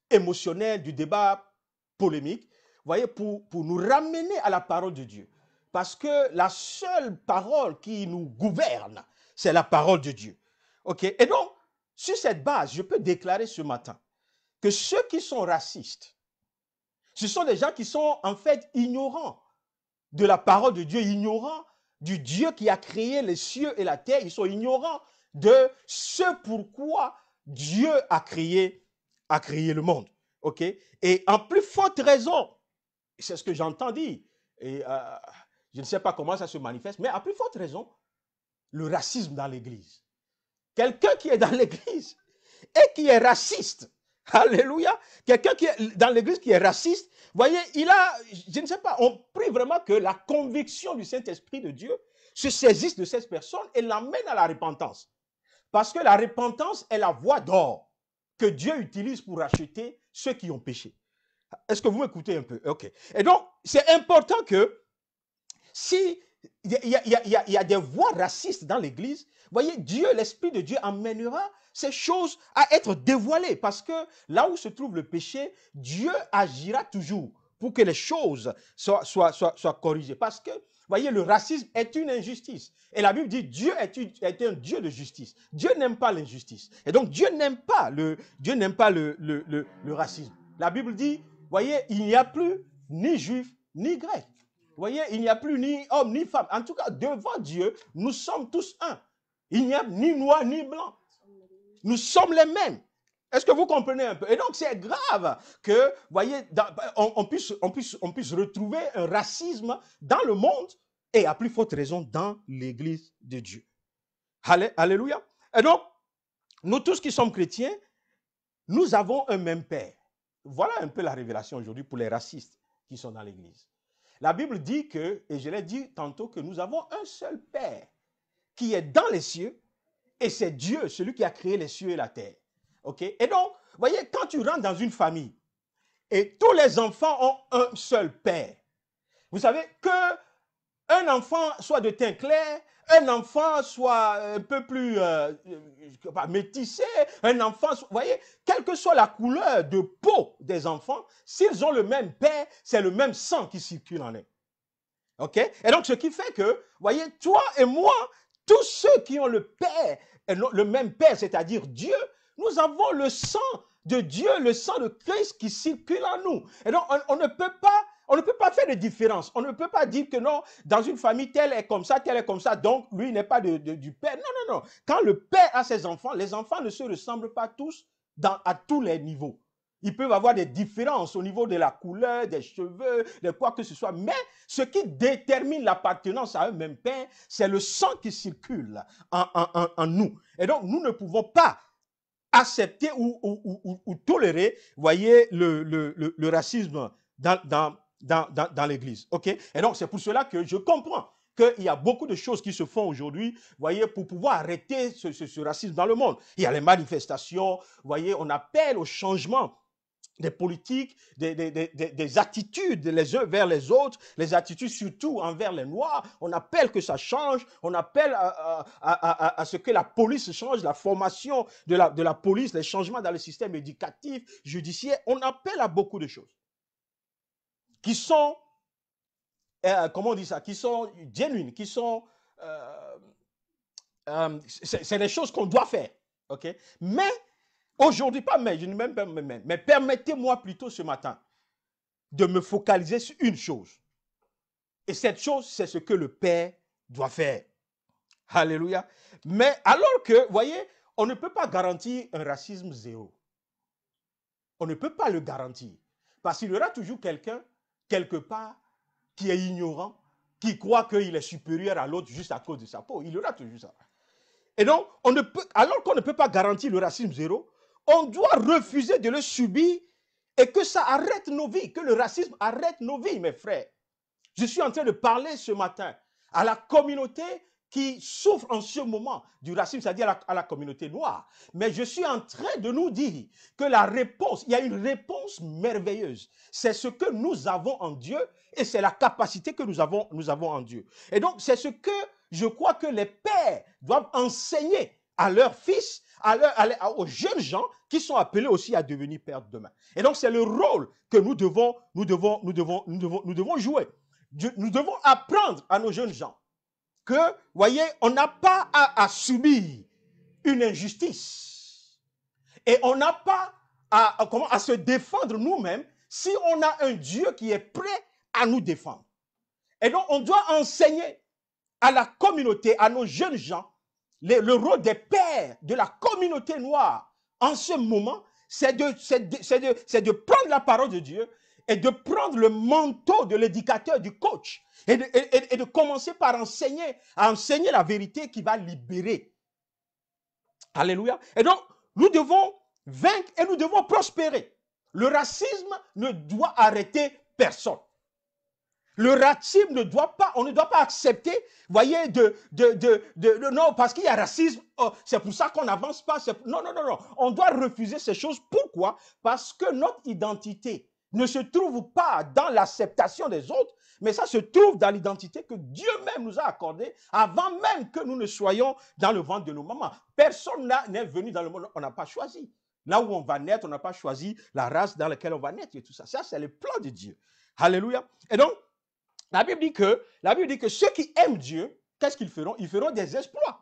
émotionnel, du débat polémique, vous voyez, pour nous ramener à la parole de Dieu. Parce que la seule parole qui nous gouverne, c'est la parole de Dieu. OK? Et donc, sur cette base, je peux déclarer ce matin que ceux qui sont racistes, ce sont des gens qui sont en fait ignorants de la parole de Dieu, ignorants du Dieu qui a créé les cieux et la terre. Ils sont ignorants de ce pourquoi Dieu a créé le monde. OK? Et en plus forte raison, c'est ce que j'entends dire, et je ne sais pas comment ça se manifeste, mais à plus forte raison, le racisme dans l'Église. Quelqu'un qui est dans l'Église et qui est raciste, alléluia, quelqu'un qui est dans l'Église qui est raciste, voyez, je ne sais pas, on prie vraiment que la conviction du Saint-Esprit de Dieu se saisisse de cette personne et l'amène à la repentance. Parce que la repentance est la voie d'or que Dieu utilise pour racheter ceux qui ont péché. Est-ce que vous m'écoutez un peu? OK. Et donc, c'est important que si il y a des voix racistes dans l'Église, voyez, Dieu, l'Esprit de Dieu amènera ces choses à être dévoilées. Parce que là où se trouve le péché, Dieu agira toujours pour que les choses soient corrigées. Parce que, voyez, le racisme est une injustice. Et la Bible dit, Dieu est un Dieu de justice. Dieu n'aime pas l'injustice. Et donc, Dieu n'aime pas le racisme. La Bible dit, voyez, il n'y a plus ni juif, ni grec. Vous voyez, il n'y a plus ni homme, ni femme. En tout cas, devant Dieu, nous sommes tous un. Il n'y a ni noir, ni blanc. Nous sommes les mêmes. Est-ce que vous comprenez un peu? Et donc, c'est grave que, voyez, on puisse retrouver un racisme dans le monde et à plus forte raison dans l'Église de Dieu. Alléluia. Et donc, nous tous qui sommes chrétiens, nous avons un même Père. Voilà un peu la révélation aujourd'hui pour les racistes qui sont dans l'Église. La Bible dit que, et je l'ai dit tantôt, que nous avons un seul Père qui est dans les cieux, et c'est Dieu, celui qui a créé les cieux et la terre. OK? Et donc, vous voyez, quand tu rentres dans une famille, et tous les enfants ont un seul Père, vous savez qu'un enfant soit de teint clair, un enfant soit un peu plus métissé, un enfant, vous voyez, quelle que soit la couleur de peau des enfants, s'ils ont le même père, c'est le même sang qui circule en eux. OK? Et donc, ce qui fait que, vous voyez, toi et moi, tous ceux qui ont le même père, c'est-à-dire Dieu, nous avons le sang de Dieu, le sang de Christ qui circule en nous. Et donc, on ne peut pas faire de différence. On ne peut pas dire que non, dans une famille, telle est comme ça, donc lui n'est pas du père. Non, non, non. Quand le père a ses enfants, les enfants ne se ressemblent pas tous à tous les niveaux. Ils peuvent avoir des différences au niveau de la couleur, des cheveux, de quoi que ce soit. Mais ce qui détermine l'appartenance à un même père, c'est le sang qui circule en nous. Et donc, nous ne pouvons pas accepter ou tolérer, voyez, le racisme dans l'Église. OK? Et donc, c'est pour cela que je comprends qu'il y a beaucoup de choses qui se font aujourd'hui, voyez, pour pouvoir arrêter ce racisme dans le monde. Il y a les manifestations, voyez, on appelle au changement des politiques, des attitudes les uns vers les autres, les attitudes surtout envers les Noirs. On appelle que ça change, on appelle à ce que la police change, la formation de la police, les changements dans le système éducatif, judiciaire. On appelle à beaucoup de choses qui sont, comment on dit ça, qui sont genuines, qui sont, c'est des choses qu'on doit faire. OK? Mais aujourd'hui, pas mais, je ne même pas mais permettez-moi plutôt ce matin de me focaliser sur une chose. Et cette chose, c'est ce que le Père doit faire. Alléluia. Mais alors que, voyez, on ne peut pas garantir un racisme zéro. On ne peut pas le garantir. Parce qu'il y aura toujours quelqu'un, quelque part, qui est ignorant, qui croit qu'il est supérieur à l'autre juste à cause de sa peau. Il y aura toujours ça. Et donc, alors qu'on ne peut pas garantir le racisme zéro, on doit refuser de le subir et que ça arrête nos vies, que le racisme arrête nos vies, mes frères. Je suis en train de parler ce matin à la communauté qui souffre en ce moment du racisme, c'est-à-dire à la communauté noire. Mais je suis en train de nous dire que la réponse, il y a une réponse merveilleuse. C'est ce que nous avons en Dieu et c'est la capacité que nous avons en Dieu. Et donc, c'est ce que je crois que les pères doivent enseigner à leurs fils, aux jeunes gens qui sont appelés aussi à devenir pères demain. Et donc, c'est le rôle que nous devons jouer. Nous devons apprendre à nos jeunes gens que, voyez, on n'a pas à subir une injustice. Et on n'a pas à se défendre nous-mêmes si on a un Dieu qui est prêt à nous défendre. Et donc, on doit enseigner à la communauté, à nos jeunes gens, le rôle des pères de la communauté noire en ce moment, c'est de prendre la parole de Dieu et de prendre le manteau de l'éducateur, du coach, et de commencer par enseigner la vérité qui va libérer. Alléluia. Et donc, nous devons vaincre et nous devons prospérer. Le racisme ne doit arrêter personne. Le racisme ne doit pas, on ne doit pas accepter, voyez, non, parce qu'il y a racisme, oh, c'est pour ça qu'on n'avance pas. Non. On doit refuser ces choses. Pourquoi? Parce que notre identité ne se trouve pas dans l'acceptation des autres, mais ça se trouve dans l'identité que Dieu même nous a accordée avant même que nous ne soyons dans le ventre de nos mamans. Personne n'est venu dans le monde, on n'a pas choisi. Là où on va naître, on n'a pas choisi la race dans laquelle on va naître et tout ça. Ça, c'est le plan de Dieu. Alléluia. Et donc, la Bible dit que ceux qui aiment Dieu, qu'est-ce qu'ils feront? Ils feront des exploits.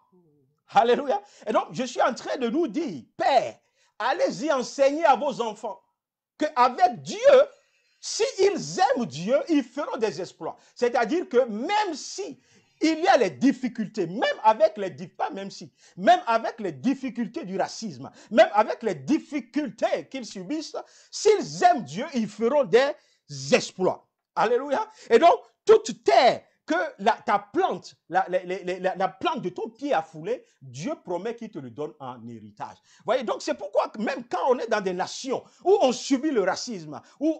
Alléluia. Et donc, je suis en train de nous dire, Père, allez-y enseigner à vos enfants qu'avec Dieu, s'ils aiment Dieu, ils feront des exploits. C'est-à-dire que même si il y a les difficultés, même avec les difficultés du racisme, même avec les difficultés qu'ils subissent, s'ils aiment Dieu, ils feront des exploits. Alléluia. Et donc, toute terre que ta plante, la plante de ton pied a foulé, Dieu promet qu'il te le donne en héritage. Voyez, donc c'est pourquoi même quand on est dans des nations où on subit le racisme, où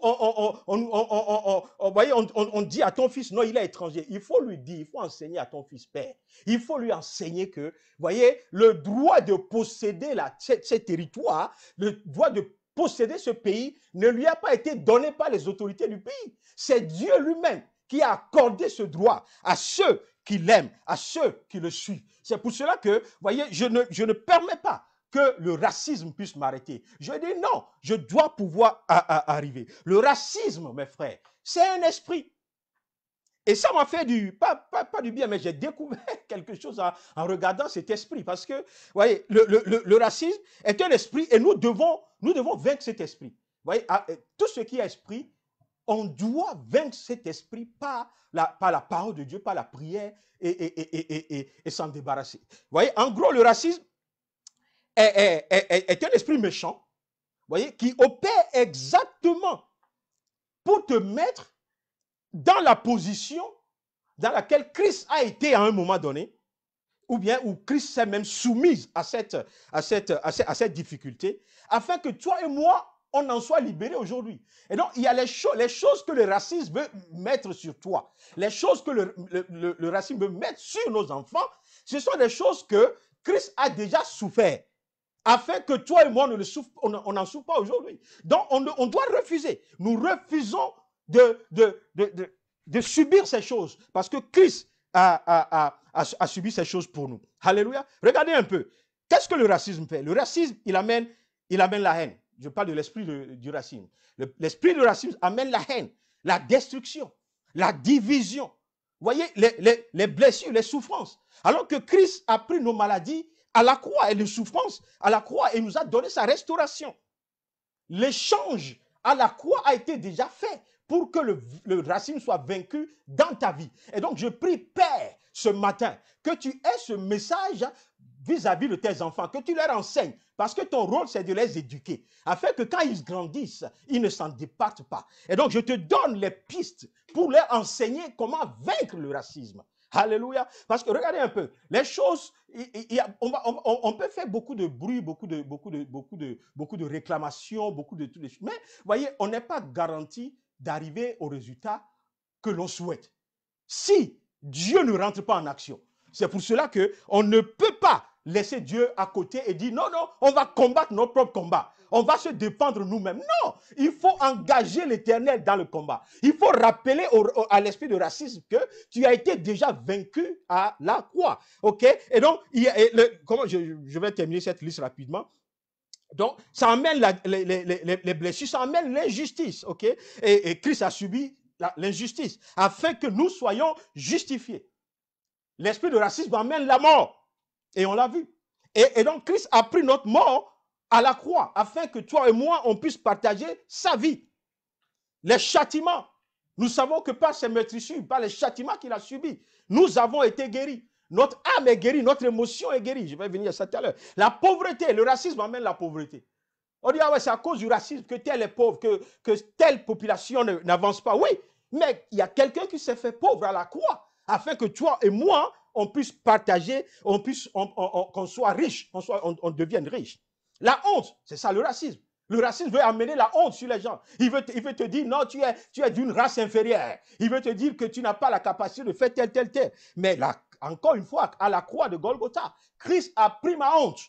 on dit à ton fils, non, il est étranger, il faut lui dire, il faut enseigner à ton fils père, il faut lui enseigner que, voyez, le droit de posséder ces territoires, le droit de posséder ce pays ne lui a pas été donné par les autorités du pays. C'est Dieu lui-même qui a accordé ce droit à ceux qui l'aiment, à ceux qui le suivent. C'est pour cela que, voyez, je ne permets pas que le racisme puisse m'arrêter. Je dis non, je dois pouvoir arriver. Le racisme, mes frères, c'est un esprit. Et ça m'a fait pas du bien, mais j'ai découvert quelque chose en regardant cet esprit. Parce que, vous voyez, le racisme est un esprit et nous devons vaincre cet esprit. Vous voyez, tout ce qui est esprit, on doit vaincre cet esprit par la parole de Dieu, par la prière et s'en débarrasser. Vous voyez, en gros, le racisme est un esprit méchant, vous voyez, qui opère exactement pour te mettre dans la position dans laquelle Christ a été à un moment donné, ou bien où Christ s'est même soumis à cette difficulté, afin que toi et moi, on en soit libérés aujourd'hui. Et donc, il y a les choses que le racisme veut mettre sur toi, les choses que le racisme veut mettre sur nos enfants, ce sont des choses que Christ a déjà souffert, afin que toi et moi, on n'en souffre pas aujourd'hui. Donc, on doit refuser. Nous refusons de subir ces choses, parce que Christ a subi ces choses pour nous. Alléluia. Regardez un peu. Qu'est-ce que le racisme fait? Le racisme, il amène la haine. Je parle de l'esprit du racisme. L'esprit du racisme amène la haine, la destruction, la division. Vous voyez, les blessures, les souffrances. Alors que Christ a pris nos maladies à la croix et les souffrances à la croix et nous a donné sa restauration. L'échange à la croix a été déjà fait pour que le racisme soit vaincu dans ta vie. Et donc, je prie, Père, ce matin, que tu aies ce message vis-à-vis de tes enfants, que tu leur enseignes, parce que ton rôle, c'est de les éduquer, afin que quand ils grandissent, ils ne s'en départent pas. Et donc, je te donne les pistes pour leur enseigner comment vaincre le racisme. Alléluia. Parce que regardez un peu, les choses, on peut faire beaucoup de bruit, beaucoup de réclamations, beaucoup de toutes les choses. Mais, voyez, on n'est pas garanti d'arriver au résultat que l'on souhaite. Si Dieu ne rentre pas en action, c'est pour cela qu'on ne peut pas laisser Dieu à côté et dire non, non, on va combattre notre propre combat. On va se défendre nous-mêmes. Non, il faut engager l'Éternel dans le combat. Il faut rappeler à l'esprit de racisme que tu as été déjà vaincu à la croix. OK? Et donc, comment je vais terminer cette liste rapidement. Donc, ça amène les blessures, ça amène l'injustice. OK? Et Christ a subi l'injustice afin que nous soyons justifiés. L'esprit de racisme amène la mort. Et on l'a vu. Et donc, Christ a pris notre mort à la croix, afin que toi et moi, on puisse partager sa vie. Les châtiments, nous savons que par ses meurtrissures, par les châtiments qu'il a subis, nous avons été guéris. Notre âme est guérie, notre émotion est guérie. Je vais venir à ça tout à l'heure. La pauvreté, le racisme amène la pauvreté. On dit, ah ouais, c'est à cause du racisme que tel est pauvre, que telle population n'avance pas. Oui, mais il y a quelqu'un qui s'est fait pauvre à la croix, afin que toi et moi, on puisse partager, qu'on soit riche, on devienne riche. La honte, c'est ça le racisme. Le racisme veut amener la honte sur les gens. Il veut te dire, non, tu es d'une race inférieure. Il veut te dire que tu n'as pas la capacité de faire tel. Mais là, encore une fois, à la croix de Golgotha, Christ a pris ma honte.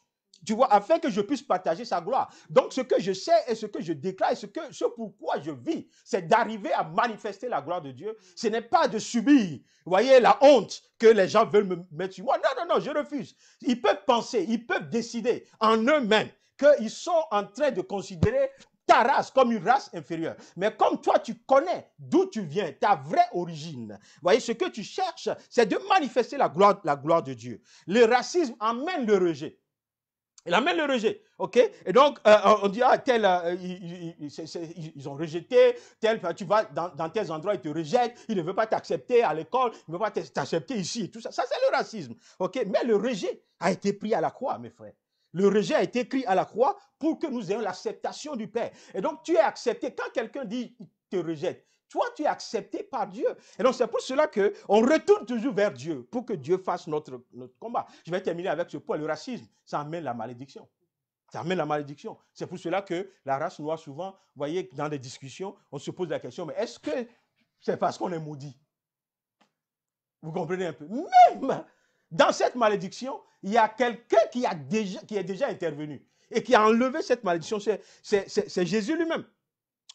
Tu vois, afin que je puisse partager sa gloire. Donc, ce que je sais et ce que je déclare et ce pourquoi je vis, c'est d'arriver à manifester la gloire de Dieu. Ce n'est pas de subir, vous voyez, la honte que les gens veulent me mettre sur moi. Non, je refuse. Ils peuvent penser, ils peuvent décider en eux-mêmes qu'ils sont en train de considérer ta race comme une race inférieure. Mais comme toi, tu connais d'où tu viens, ta vraie origine. Vous voyez, ce que tu cherches, c'est de manifester la gloire de Dieu. Le racisme amène le rejet. Il amène le rejet, ok? Et donc, on dit, ah, ils ont rejeté, tu vas dans tels endroits, ils te rejettent, ils ne veulent pas t'accepter à l'école, ils ne veulent pas t'accepter ici, tout ça. Ça, c'est le racisme, ok? Mais le rejet a été pris à la croix, mes frères. Le rejet a été pris à la croix pour que nous ayons l'acceptation du Père. Et donc, tu es accepté. Quand quelqu'un dit, il te rejette, toi, tu es accepté par Dieu. Et donc, c'est pour cela qu'on retourne toujours vers Dieu pour que Dieu fasse notre combat. Je vais terminer avec ce point. Le racisme, ça amène la malédiction. Ça amène la malédiction. C'est pour cela que la race noire, souvent, vous voyez, dans des discussions, on se pose la question, mais est-ce que c'est parce qu'on est maudit? Vous comprenez un peu? Même dans cette malédiction, il y a quelqu'un qui est déjà intervenu et qui a enlevé cette malédiction. C'est Jésus lui-même.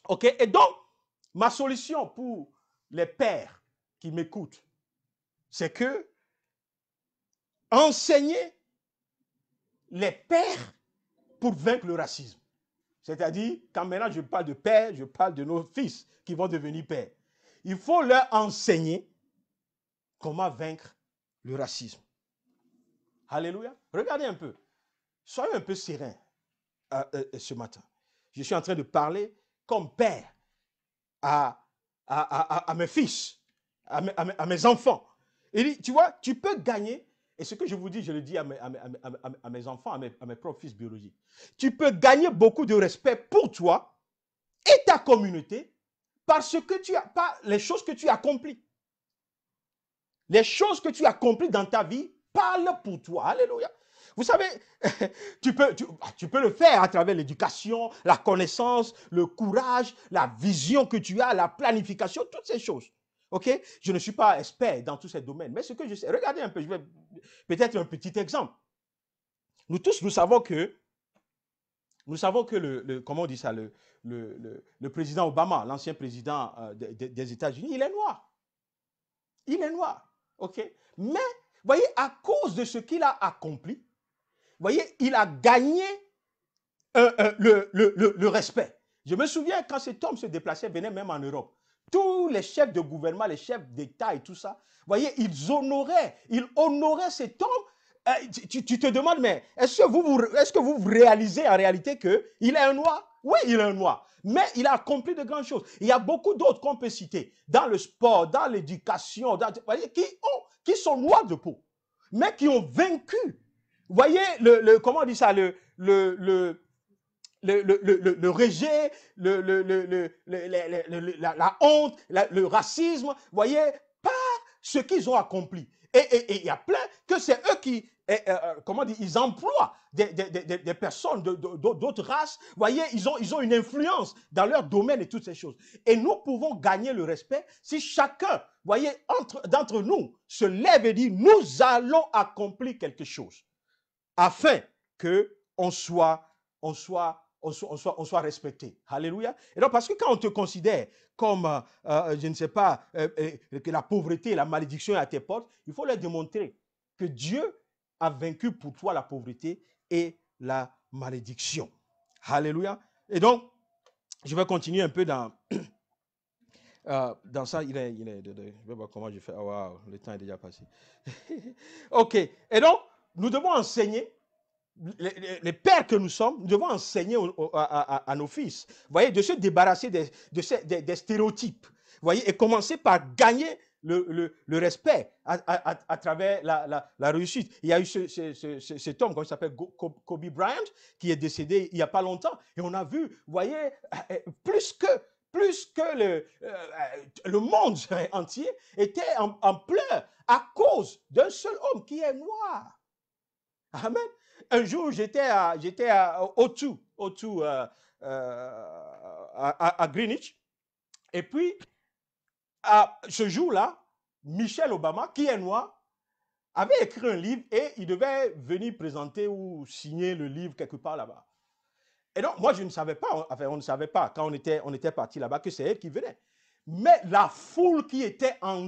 OK? Et donc, ma solution pour les pères qui m'écoutent, c'est que enseigner les pères pour vaincre le racisme. C'est-à-dire, quand maintenant je parle de père, je parle de nos fils qui vont devenir pères. Il faut leur enseigner comment vaincre le racisme. Alléluia. Regardez un peu. Soyez un peu serein ce matin. Je suis en train de parler comme père à mes fils, à mes enfants. Et tu vois, tu peux gagner, et ce que je vous dis, je le dis à mes enfants, à mes propres fils biologiques. Tu peux gagner beaucoup de respect pour toi et ta communauté parce que par les choses que tu accomplis. Les choses que tu accomplis dans ta vie parlent pour toi. Alléluia. Vous savez, tu peux le faire à travers l'éducation, la connaissance, le courage, la vision que tu as, la planification, toutes ces choses. OK? Je ne suis pas expert dans tous ces domaines, mais ce que je sais, regardez un peu, je vais peut-être un petit exemple. Nous tous, nous savons que comment on dit ça, le président Obama, l'ancien président des États-Unis, il est noir. Il est noir. OK? Mais, vous voyez, à cause de ce qu'il a accompli, vous voyez, il a gagné le respect. Je me souviens quand cet homme se déplaçait, venait même en Europe. Tous les chefs de gouvernement, les chefs d'État et tout ça, vous voyez, ils honoraient cet homme. Tu te demandes, mais est-ce que vous réalisez en réalité qu'il est un noir? Oui, il est un noir, mais il a accompli de grandes choses. Il y a beaucoup d'autres qu'on peut citer, dans le sport, dans l'éducation, vous voyez, qui sont noirs de peau, mais qui ont vaincu. Vous voyez, comment on dit ça, le rejet, la honte, le racisme, vous voyez, par ce qu'ils ont accompli. Et il y a plein que c'est eux qui, comment dire, ils emploient des personnes d'autres races. Vous voyez, ils ont une influence dans leur domaine et toutes ces choses. Et nous pouvons gagner le respect si chacun, vous voyez, d'entre nous se lève et dit, nous allons accomplir quelque chose afin que on soit respecté. Alléluia. Et donc, parce que quand on te considère comme, je ne sais pas, que la pauvreté et la malédiction est à tes portes, il faut leur démontrer que Dieu a vaincu pour toi la pauvreté et la malédiction. Alléluia. Et donc, je vais continuer un peu dans ça. Je vais voir comment je fais. Oh, wow, le temps est déjà passé. OK. Et donc, nous devons enseigner. Les pères que nous sommes, nous devons enseigner à nos fils, vous voyez, de se débarrasser des stéréotypes, vous voyez, et commencer par gagner le respect à travers la réussite. Il y a eu cet homme, comment il s'appelle, Kobe Bryant, qui est décédé il n'y a pas longtemps, et on a vu, vous voyez, plus que le monde entier était en pleurs à cause d'un seul homme qui est noir. Amen. Un jour, j'étais à O2 à Greenwich. Et puis, à ce jour-là, Michelle Obama, qui est noir, avait écrit un livre et il devait venir présenter ou signer le livre quelque part là-bas. Et donc, moi, je ne savais pas, enfin, on ne savait pas quand on était parti là-bas que c'est elle qui venait. Mais la foule qui était en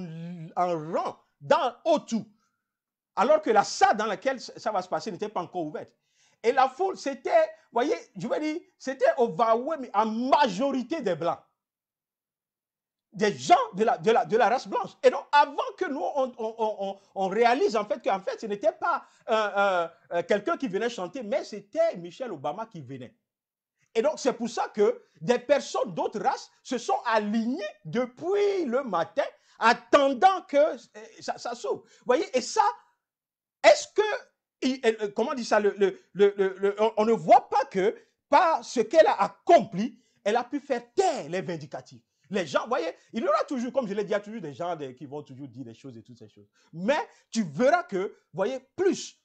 rang dans O2, alors que la salle dans laquelle ça va se passer n'était pas encore ouverte. Et la foule, c'était, vous voyez, je veux dire, c'était overwhelming en majorité des Blancs. Des gens de la race blanche. Et donc, avant que nous, on réalise en fait que ce n'était pas quelqu'un qui venait chanter, mais c'était Michelle Obama qui venait. Et donc, c'est pour ça que des personnes d'autres races se sont alignées depuis le matin, attendant que ça s'ouvre. Vous voyez, et ça, est-ce que, comment dit ça, on ne voit pas que par ce qu'elle a accompli, elle a pu faire taire les vindicatifs. Les gens, vous voyez, il y aura toujours, comme je l'ai dit, il y a toujours des gens qui vont toujours dire des choses et toutes ces choses. Mais tu verras que, vous voyez, plus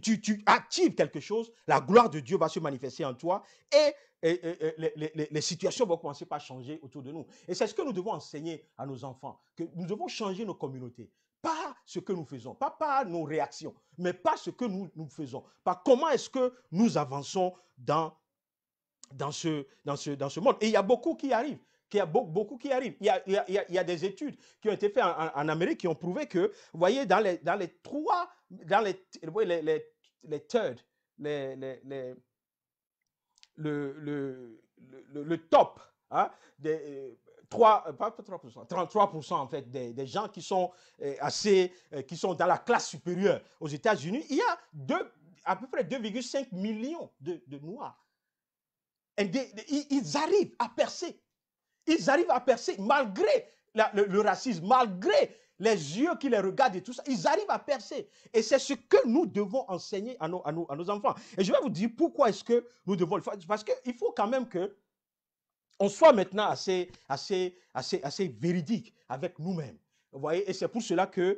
tu actives quelque chose, la gloire de Dieu va se manifester en toi et les situations vont commencer par changer autour de nous. Et c'est ce que nous devons enseigner à nos enfants, que nous devons changer nos communautés. Pas ce que nous faisons, pas par nos réactions, mais pas ce que nous faisons. Pas comment est-ce que nous avançons dans ce monde. Et il y a beaucoup qui arrivent. Il y a des études qui ont été faites en Amérique qui ont prouvé que, vous voyez, dans les le top, hein, des 33% en fait des gens qui sont qui sont dans la classe supérieure aux États-Unis, il y a à peu près 2,5 millions de Noirs. Et ils arrivent à percer. Ils arrivent à percer malgré le racisme, malgré les yeux qui les regardent et tout ça. Ils arrivent à percer. Et c'est ce que nous devons enseigner à nos enfants. Et je vais vous dire pourquoi est-ce que nous devons le faire. Parce qu'il faut quand même que on soit maintenant assez véridique avec nous-mêmes. Vous voyez, et c'est pour cela que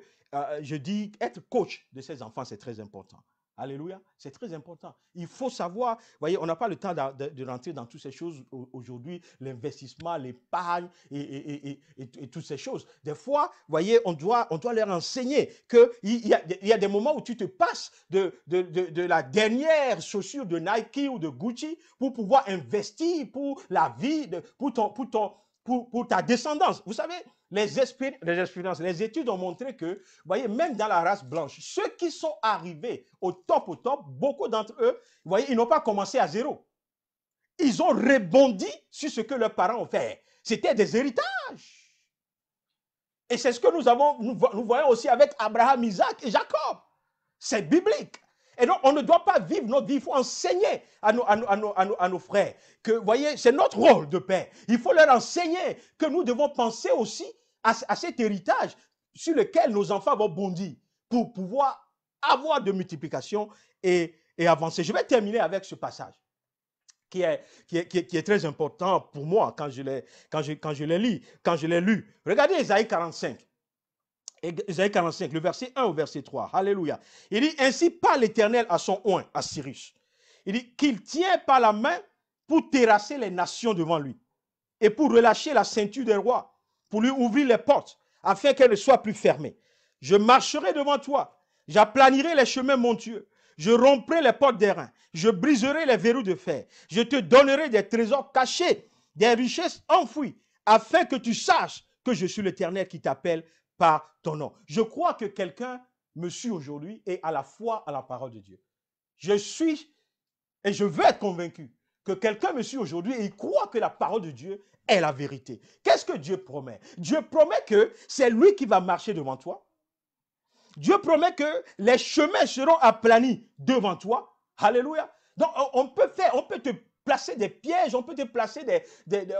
je dis être coach de ces enfants, c'est très important. Alléluia, c'est très important. Il faut savoir, vous voyez, on n'a pas le temps de rentrer dans toutes ces choses aujourd'hui, l'investissement, l'épargne et toutes ces choses. Des fois, vous voyez, on doit leur enseigner qu'il y a des moments où tu te passes de la dernière chaussure de Nike ou de Gucci pour pouvoir investir pour la vie, pour ta descendance. Vous savez, les expériences, les études ont montré que, vous voyez, même dans la race blanche, ceux qui sont arrivés au top, beaucoup d'entre eux, vous voyez, ils n'ont pas commencé à zéro. Ils ont rebondi sur ce que leurs parents ont fait. C'était des héritages. Et c'est ce que nous voyons aussi avec Abraham, Isaac et Jacob. C'est biblique. Et donc, on ne doit pas vivre notre vie. Il faut enseigner à nos frères que, vous voyez, c'est notre rôle de père. Il faut leur enseigner que nous devons penser aussi à cet héritage sur lequel nos enfants vont bondir pour pouvoir avoir de multiplication et avancer. Je vais terminer avec ce passage qui est très important pour moi quand je l'ai lu. Regardez Ésaïe 45. Ésaïe 45, le verset 1 au verset 3. Alléluia. Il dit, ainsi parle l'Éternel à son oint, à Cyrus. Il dit qu'il tient par la main pour terrasser les nations devant lui et pour relâcher la ceinture des rois, pour lui ouvrir les portes, afin qu'elles ne soient plus fermées. Je marcherai devant toi, j'aplanirai les chemins montueux, je romprai les portes d'airain, je briserai les verrous de fer, je te donnerai des trésors cachés, des richesses enfouies, afin que tu saches que je suis l'Éternel qui t'appelle par ton nom. Je crois que quelqu'un me suit aujourd'hui et a la foi à la parole de Dieu. Je suis et je veux être convaincu que quelqu'un me suit aujourd'hui et il croit que la parole de Dieu est la vérité. Qu'est-ce que Dieu promet? Dieu promet que c'est lui qui va marcher devant toi. Dieu promet que les chemins seront aplanis devant toi. Alléluia. Donc, on peut te placer des pièges, on peut te placer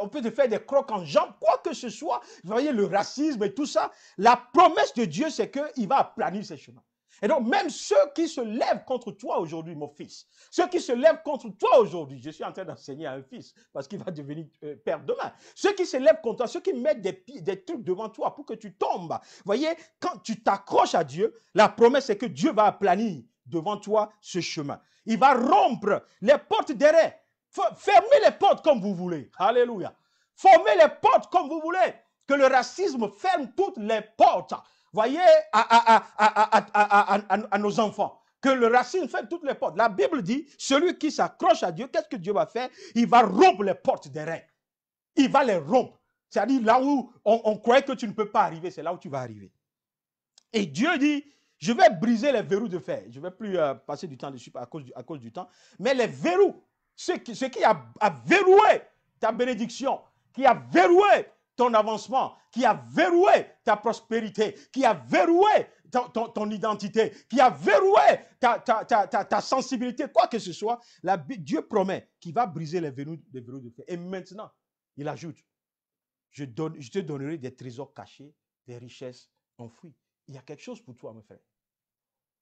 on peut te faire des crocs en jambes, quoi que ce soit. Vous voyez, le racisme et tout ça. La promesse de Dieu, c'est qu'il va aplanir ces chemins. Et donc, même ceux qui se lèvent contre toi aujourd'hui, mon fils, ceux qui se lèvent contre toi aujourd'hui, je suis en train d'enseigner à un fils parce qu'il va devenir père demain. Ceux qui se lèvent contre toi, ceux qui mettent des trucs devant toi pour que tu tombes. Vous voyez, quand tu t'accroches à Dieu, la promesse est que Dieu va aplanir devant toi ce chemin. Il va rompre les portes d'airain. Fermez les portes comme vous voulez. Alléluia. Formez les portes comme vous voulez. Que le racisme ferme toutes les portes. Voyez, à nos enfants. Que le racisme ferme toutes les portes. La Bible dit, celui qui s'accroche à Dieu, qu'est-ce que Dieu va faire? Il va rompre les portes d'airain. Il va les rompre. C'est-à-dire là où on croyait que tu ne peux pas arriver, c'est là où tu vas arriver. Et Dieu dit, je vais briser les verrous de fer. Je ne vais plus passer du temps dessus à cause du temps. Mais les verrous, ce qui a verroué ta bénédiction, qui a verroué ton avancement, qui a verroué ta prospérité, qui a verroué ton identité, qui a verroué ta sensibilité, quoi que ce soit, Dieu promet qu'il va briser les verrous de fer. Et maintenant, il ajoute, je te donnerai des trésors cachés, des richesses enfouies. Il y a quelque chose pour toi, mon frère.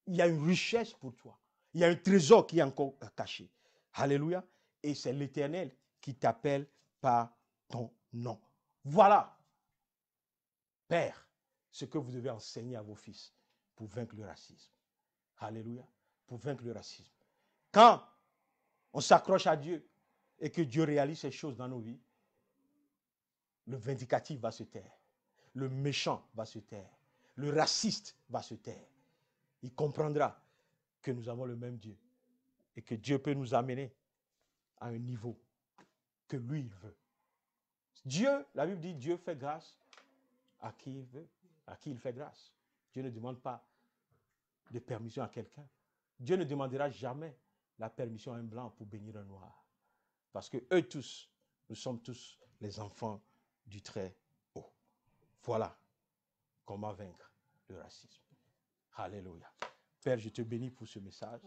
Il y a une richesse pour toi. Il y a un trésor qui est encore caché. Alléluia. Et c'est l'Éternel qui t'appelle par ton nom. Voilà, Père, ce que vous devez enseigner à vos fils pour vaincre le racisme. Alléluia. Pour vaincre le racisme. Quand on s'accroche à Dieu et que Dieu réalise ces choses dans nos vies, le vindicatif va se taire. Le méchant va se taire. Le raciste va se taire. Il comprendra que nous avons le même Dieu et que Dieu peut nous amener à un niveau que lui, il veut. Dieu, la Bible dit, Dieu fait grâce à qui il veut, à qui il fait grâce. Dieu ne demande pas de permission à quelqu'un. Dieu ne demandera jamais la permission à un blanc pour bénir un noir. Parce que eux tous, nous sommes tous les enfants du Très-Haut. Voilà comment vaincre le racisme. Alléluia. Père, je te bénis pour ce message.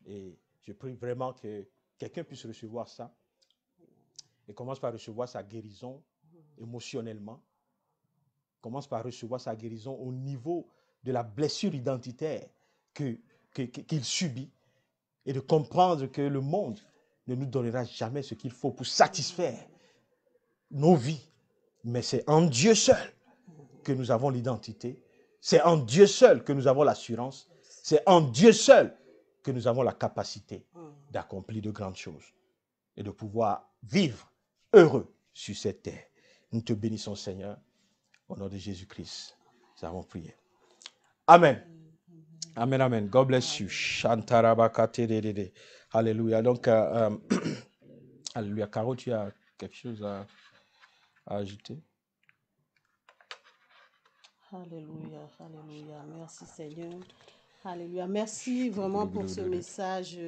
Et je prie vraiment que quelqu'un puisse recevoir ça et commence par recevoir sa guérison émotionnellement. Commence par recevoir sa guérison au niveau de la blessure identitaire qu'il subit et de comprendre que le monde ne nous donnera jamais ce qu'il faut pour satisfaire nos vies. Mais c'est en Dieu seul que nous avons l'identité. C'est en Dieu seul que nous avons l'assurance. C'est en Dieu seul que nous avons la capacité d'accomplir de grandes choses et de pouvoir vivre heureux sur cette terre. Nous te bénissons, Seigneur, au nom de Jésus-Christ. Nous avons prié. Amen. Amen, amen. God bless you. Alléluia. Donc, alléluia. Caro, tu as quelque chose à ajouter? Alléluia, alléluia. Merci Seigneur. Alléluia. Merci vraiment pour ce message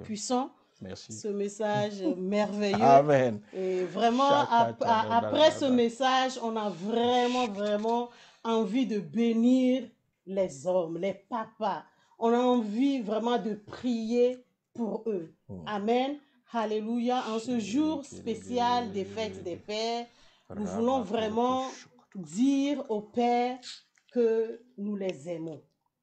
puissant. Merci. Ce message merveilleux. Amen. Et vraiment, après ce message, on a vraiment envie de bénir les hommes, les papas. on a envie vraiment de prier pour eux. Amen. Alléluia. En ce jour spécial des fêtes des pères, nous voulons vraiment dire aux pères que nous les aimons.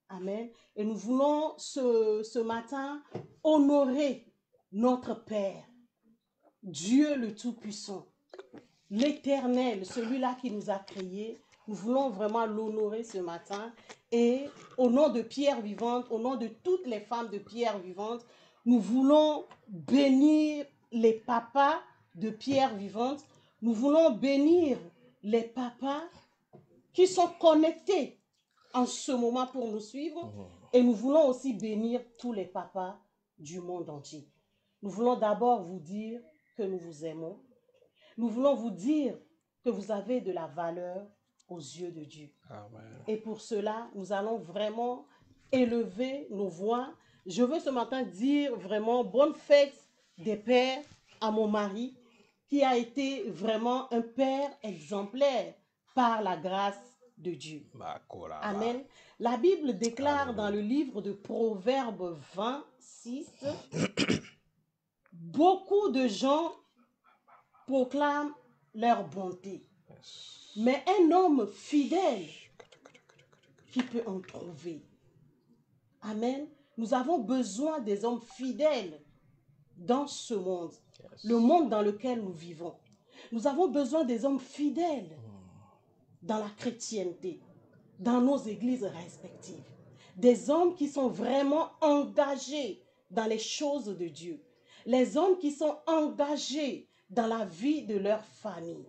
Amen. Et nous voulons ce matin honorer notre Père, Dieu le Tout-Puissant, l'Éternel, celui-là qui nous a créés. Nous voulons vraiment l'honorer ce matin. Et au nom de Pierre Vivante, au nom de toutes les femmes de Pierre Vivante, nous voulons bénir les papas de Pierre Vivante. Nous voulons bénir les papas qui sont connectés en ce moment pour nous suivre. Et nous voulons aussi bénir tous les papas du monde entier. Nous voulons d'abord vous dire que nous vous aimons. Nous voulons vous dire que vous avez de la valeur aux yeux de Dieu. Amen. Et pour cela, nous allons vraiment élever nos voix. Je veux ce matin dire vraiment bonne fête des pères à mon mari, qui a été vraiment un père exemplaire par la grâce de Dieu. Amen. La Bible déclare dans le livre de Proverbes 26, beaucoup de gens proclament leur bonté, mais un homme fidèle, qui peut en trouver? Amen. Nous avons besoin des hommes fidèles dans ce monde, le monde dans lequel nous vivons. Nous avons besoin des hommes fidèles dans la chrétienté, dans nos églises respectives. Des hommes qui sont vraiment engagés dans les choses de Dieu. Les hommes qui sont engagés dans la vie de leur famille.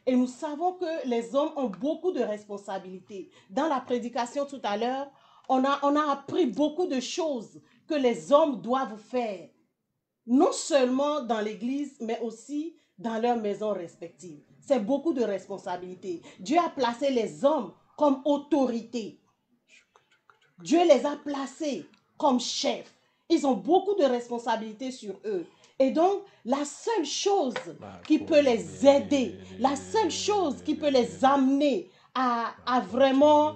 Et nous savons que les hommes ont beaucoup de responsabilités. Dans la prédication tout à l'heure, on a appris beaucoup de choses que les hommes doivent faire. Non seulement dans l'église, mais aussi dans leurs maisons respectives. C'est beaucoup de responsabilités. Dieu a placé les hommes comme autorité. Dieu les a placés comme chefs. Ils ont beaucoup de responsabilités sur eux. Et donc, la seule chose qui peut les aider, la seule chose qui peut les amener à vraiment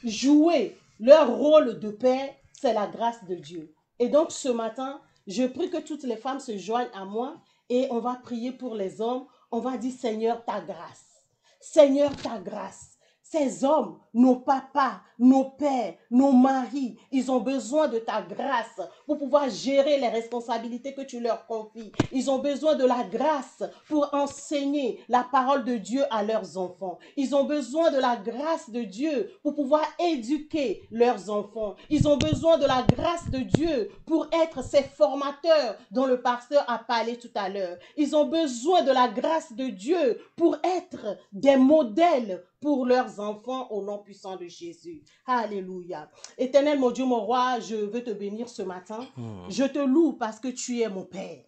jouer leur rôle de père, c'est la grâce de Dieu. Et donc, ce matin, je prie que toutes les femmes se joignent à moi et on va prier pour les hommes. On va dire, Seigneur, ta grâce. Seigneur, ta grâce. Ces hommes, nos papas, nos pères, nos maris, ils ont besoin de ta grâce pour pouvoir gérer les responsabilités que tu leur confies. Ils ont besoin de la grâce pour enseigner la parole de Dieu à leurs enfants. Ils ont besoin de la grâce de Dieu pour pouvoir éduquer leurs enfants. Ils ont besoin de la grâce de Dieu pour être ces formateurs dont le pasteur a parlé tout à l'heure. Ils ont besoin de la grâce de Dieu pour être des modèles pour leurs enfants au nom puissant de Jésus. Alléluia. Éternel, mon Dieu, mon roi, je veux te bénir ce matin. Je te loue parce que tu es mon Père.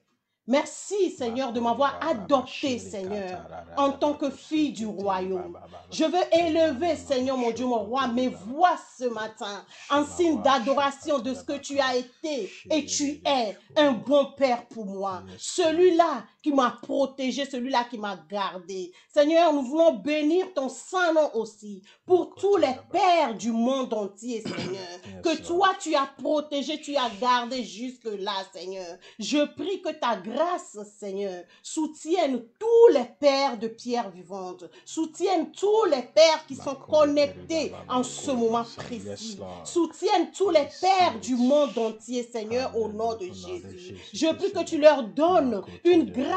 Merci, Seigneur, de m'avoir adopté, Seigneur, en tant que fille du royaume. Je veux élever, Seigneur, mon Dieu, mon roi, mes voix ce matin, en signe d'adoration de ce que tu as été et tu es un bon Père pour moi. Celui-là qui m'a protégé, celui-là qui m'a gardé. Seigneur, nous voulons bénir ton saint nom aussi pour tous les pères du monde entier, Seigneur, que toi tu as protégé, tu as gardé jusque-là, Seigneur. Je prie que ta grâce, Seigneur, soutienne tous les pères de Pierre Vivante, soutienne tous les pères qui sont connectés en ce moment précis, soutienne tous les pères du monde entier, Seigneur, au nom de Jésus. Je prie que tu leur donnes une grâce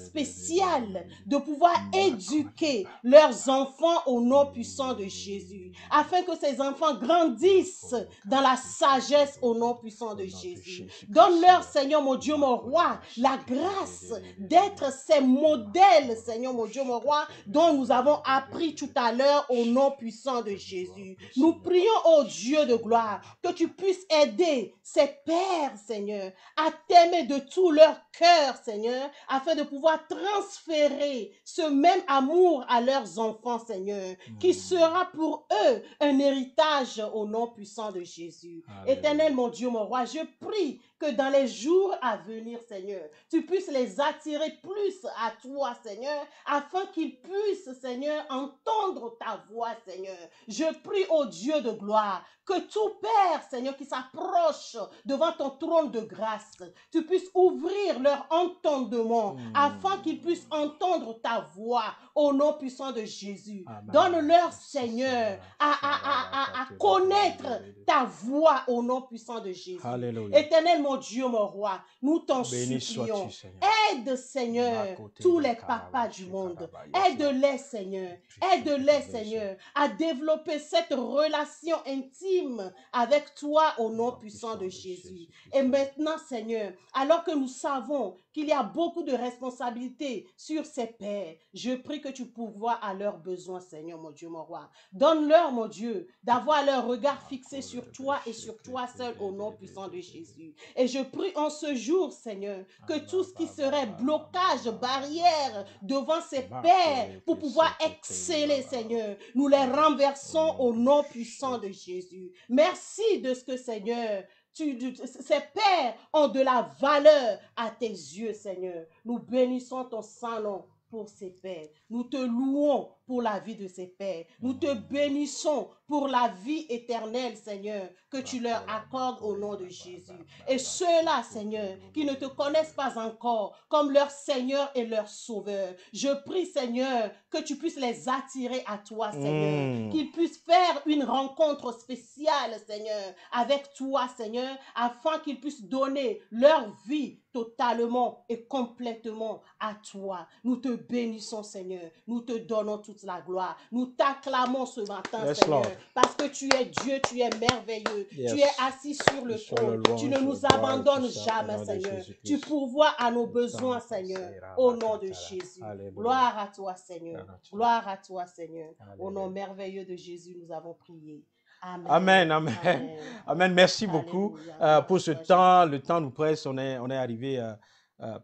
spéciale de pouvoir éduquer leurs enfants au nom puissant de Jésus, afin que ces enfants grandissent dans la sagesse au nom puissant de Jésus. Donne-leur, Seigneur, mon Dieu, mon roi, la grâce d'être ces modèles, Seigneur, mon Dieu, mon roi, dont nous avons appris tout à l'heure au nom puissant de Jésus. Nous prions, ô Dieu de gloire, que tu puisses aider ces pères, Seigneur, à t'aimer de tout leur cœur, Seigneur, afin de pouvoir transférer ce même amour à leurs enfants, Seigneur, qui sera pour eux un héritage au nom puissant de Jésus. Éternel, mon Dieu, mon roi, je prie que dans les jours à venir, Seigneur, tu puisses les attirer plus à toi, Seigneur, afin qu'ils puissent, Seigneur, entendre ta voix, Seigneur. Je prie au Dieu de gloire que tout Père, Seigneur, qui s'approche devant ton trône de grâce, tu puisses ouvrir leur entendement afin qu'ils puissent entendre ta voix au nom puissant de Jésus. Donne-leur, Seigneur, à connaître ta voix au nom puissant de Jésus. Alléluia. Éternel, mon Dieu, mon roi, nous t'en Béni supplions. sois-tu, Seigneur. Aide, Seigneur, tous les papas du monde. Aide-les, Seigneur. Aide-les, Seigneur, à développer cette relation intime avec toi au nom puissant de Jésus. Et maintenant, Seigneur, alors que nous savons qu'il y a beaucoup de responsabilités sur ces pères, je prie que tu pourvoies à leurs besoins, Seigneur, mon Dieu, mon roi. Donne-leur, mon Dieu, d'avoir leur regard fixé sur toi et sur toi seul au nom puissant de Jésus. Et je prie en ce jour, Seigneur, que tout ce qui serait blocage, barrière devant ces pères pour pouvoir exceller, Seigneur, nous les renversons au nom puissant de Jésus. Merci de ce que, Seigneur, ces pères ont de la valeur à tes yeux, Seigneur. Nous bénissons ton Saint-Nom pour ces pères. Nous te louons pour la vie de ces pères. Nous te bénissons pour la vie éternelle, Seigneur, que tu leur accordes au nom de Jésus. Et ceux-là, Seigneur, qui ne te connaissent pas encore comme leur Seigneur et leur Sauveur, je prie, Seigneur, que tu puisses les attirer à toi, Seigneur, qu'ils puissent faire une rencontre spéciale, Seigneur, avec toi, Seigneur, afin qu'ils puissent donner leur vie totalement et complètement à toi. Nous te bénissons, Seigneur. Nous te donnons toute la gloire. Nous t'acclamons ce matin, Yes, Seigneur, Lord. parce que tu es Dieu, tu es merveilleux. Yes. Tu es assis sur le Sur le trône. louange, Tu ne nous le gloire et abandonnes tout ça, au jamais, nom de Seigneur. Jésus-Christ. Tu pourvois à nos Le besoins, temps Seigneur, passera, au nom de Bakatara. Jésus. Alléluia. Gloire à toi, Seigneur. Gloire à toi. Gloire à toi, Seigneur. Au Alléluia. nom merveilleux de Jésus, nous avons prié. Amen. Amen, amen. Amen. Amen. Merci beaucoup Alléluia. pour ce Gloire à temps. Jésus. Le temps nous presse. On est arrivé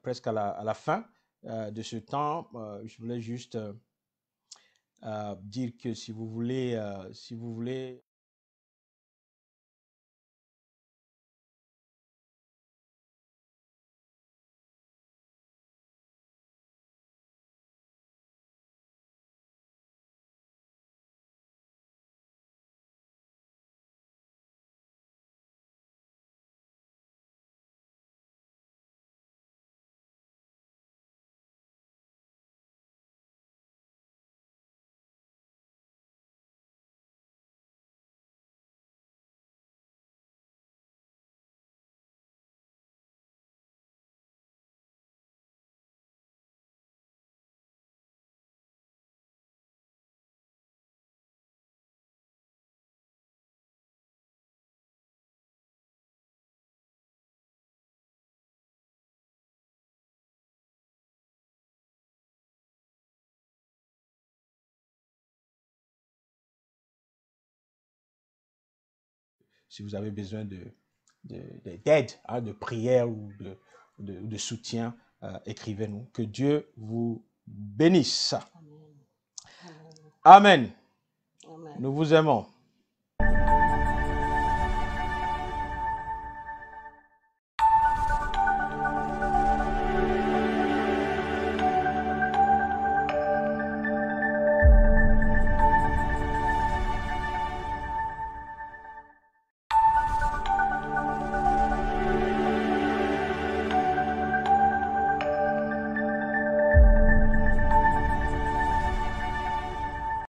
presque à la fin de ce temps. Je voulais juste dire que si vous voulez si vous avez besoin d'aide, hein, de prière ou de soutien, écrivez-nous. Que Dieu vous bénisse. Amen. Amen. Amen. Amen. Nous vous aimons.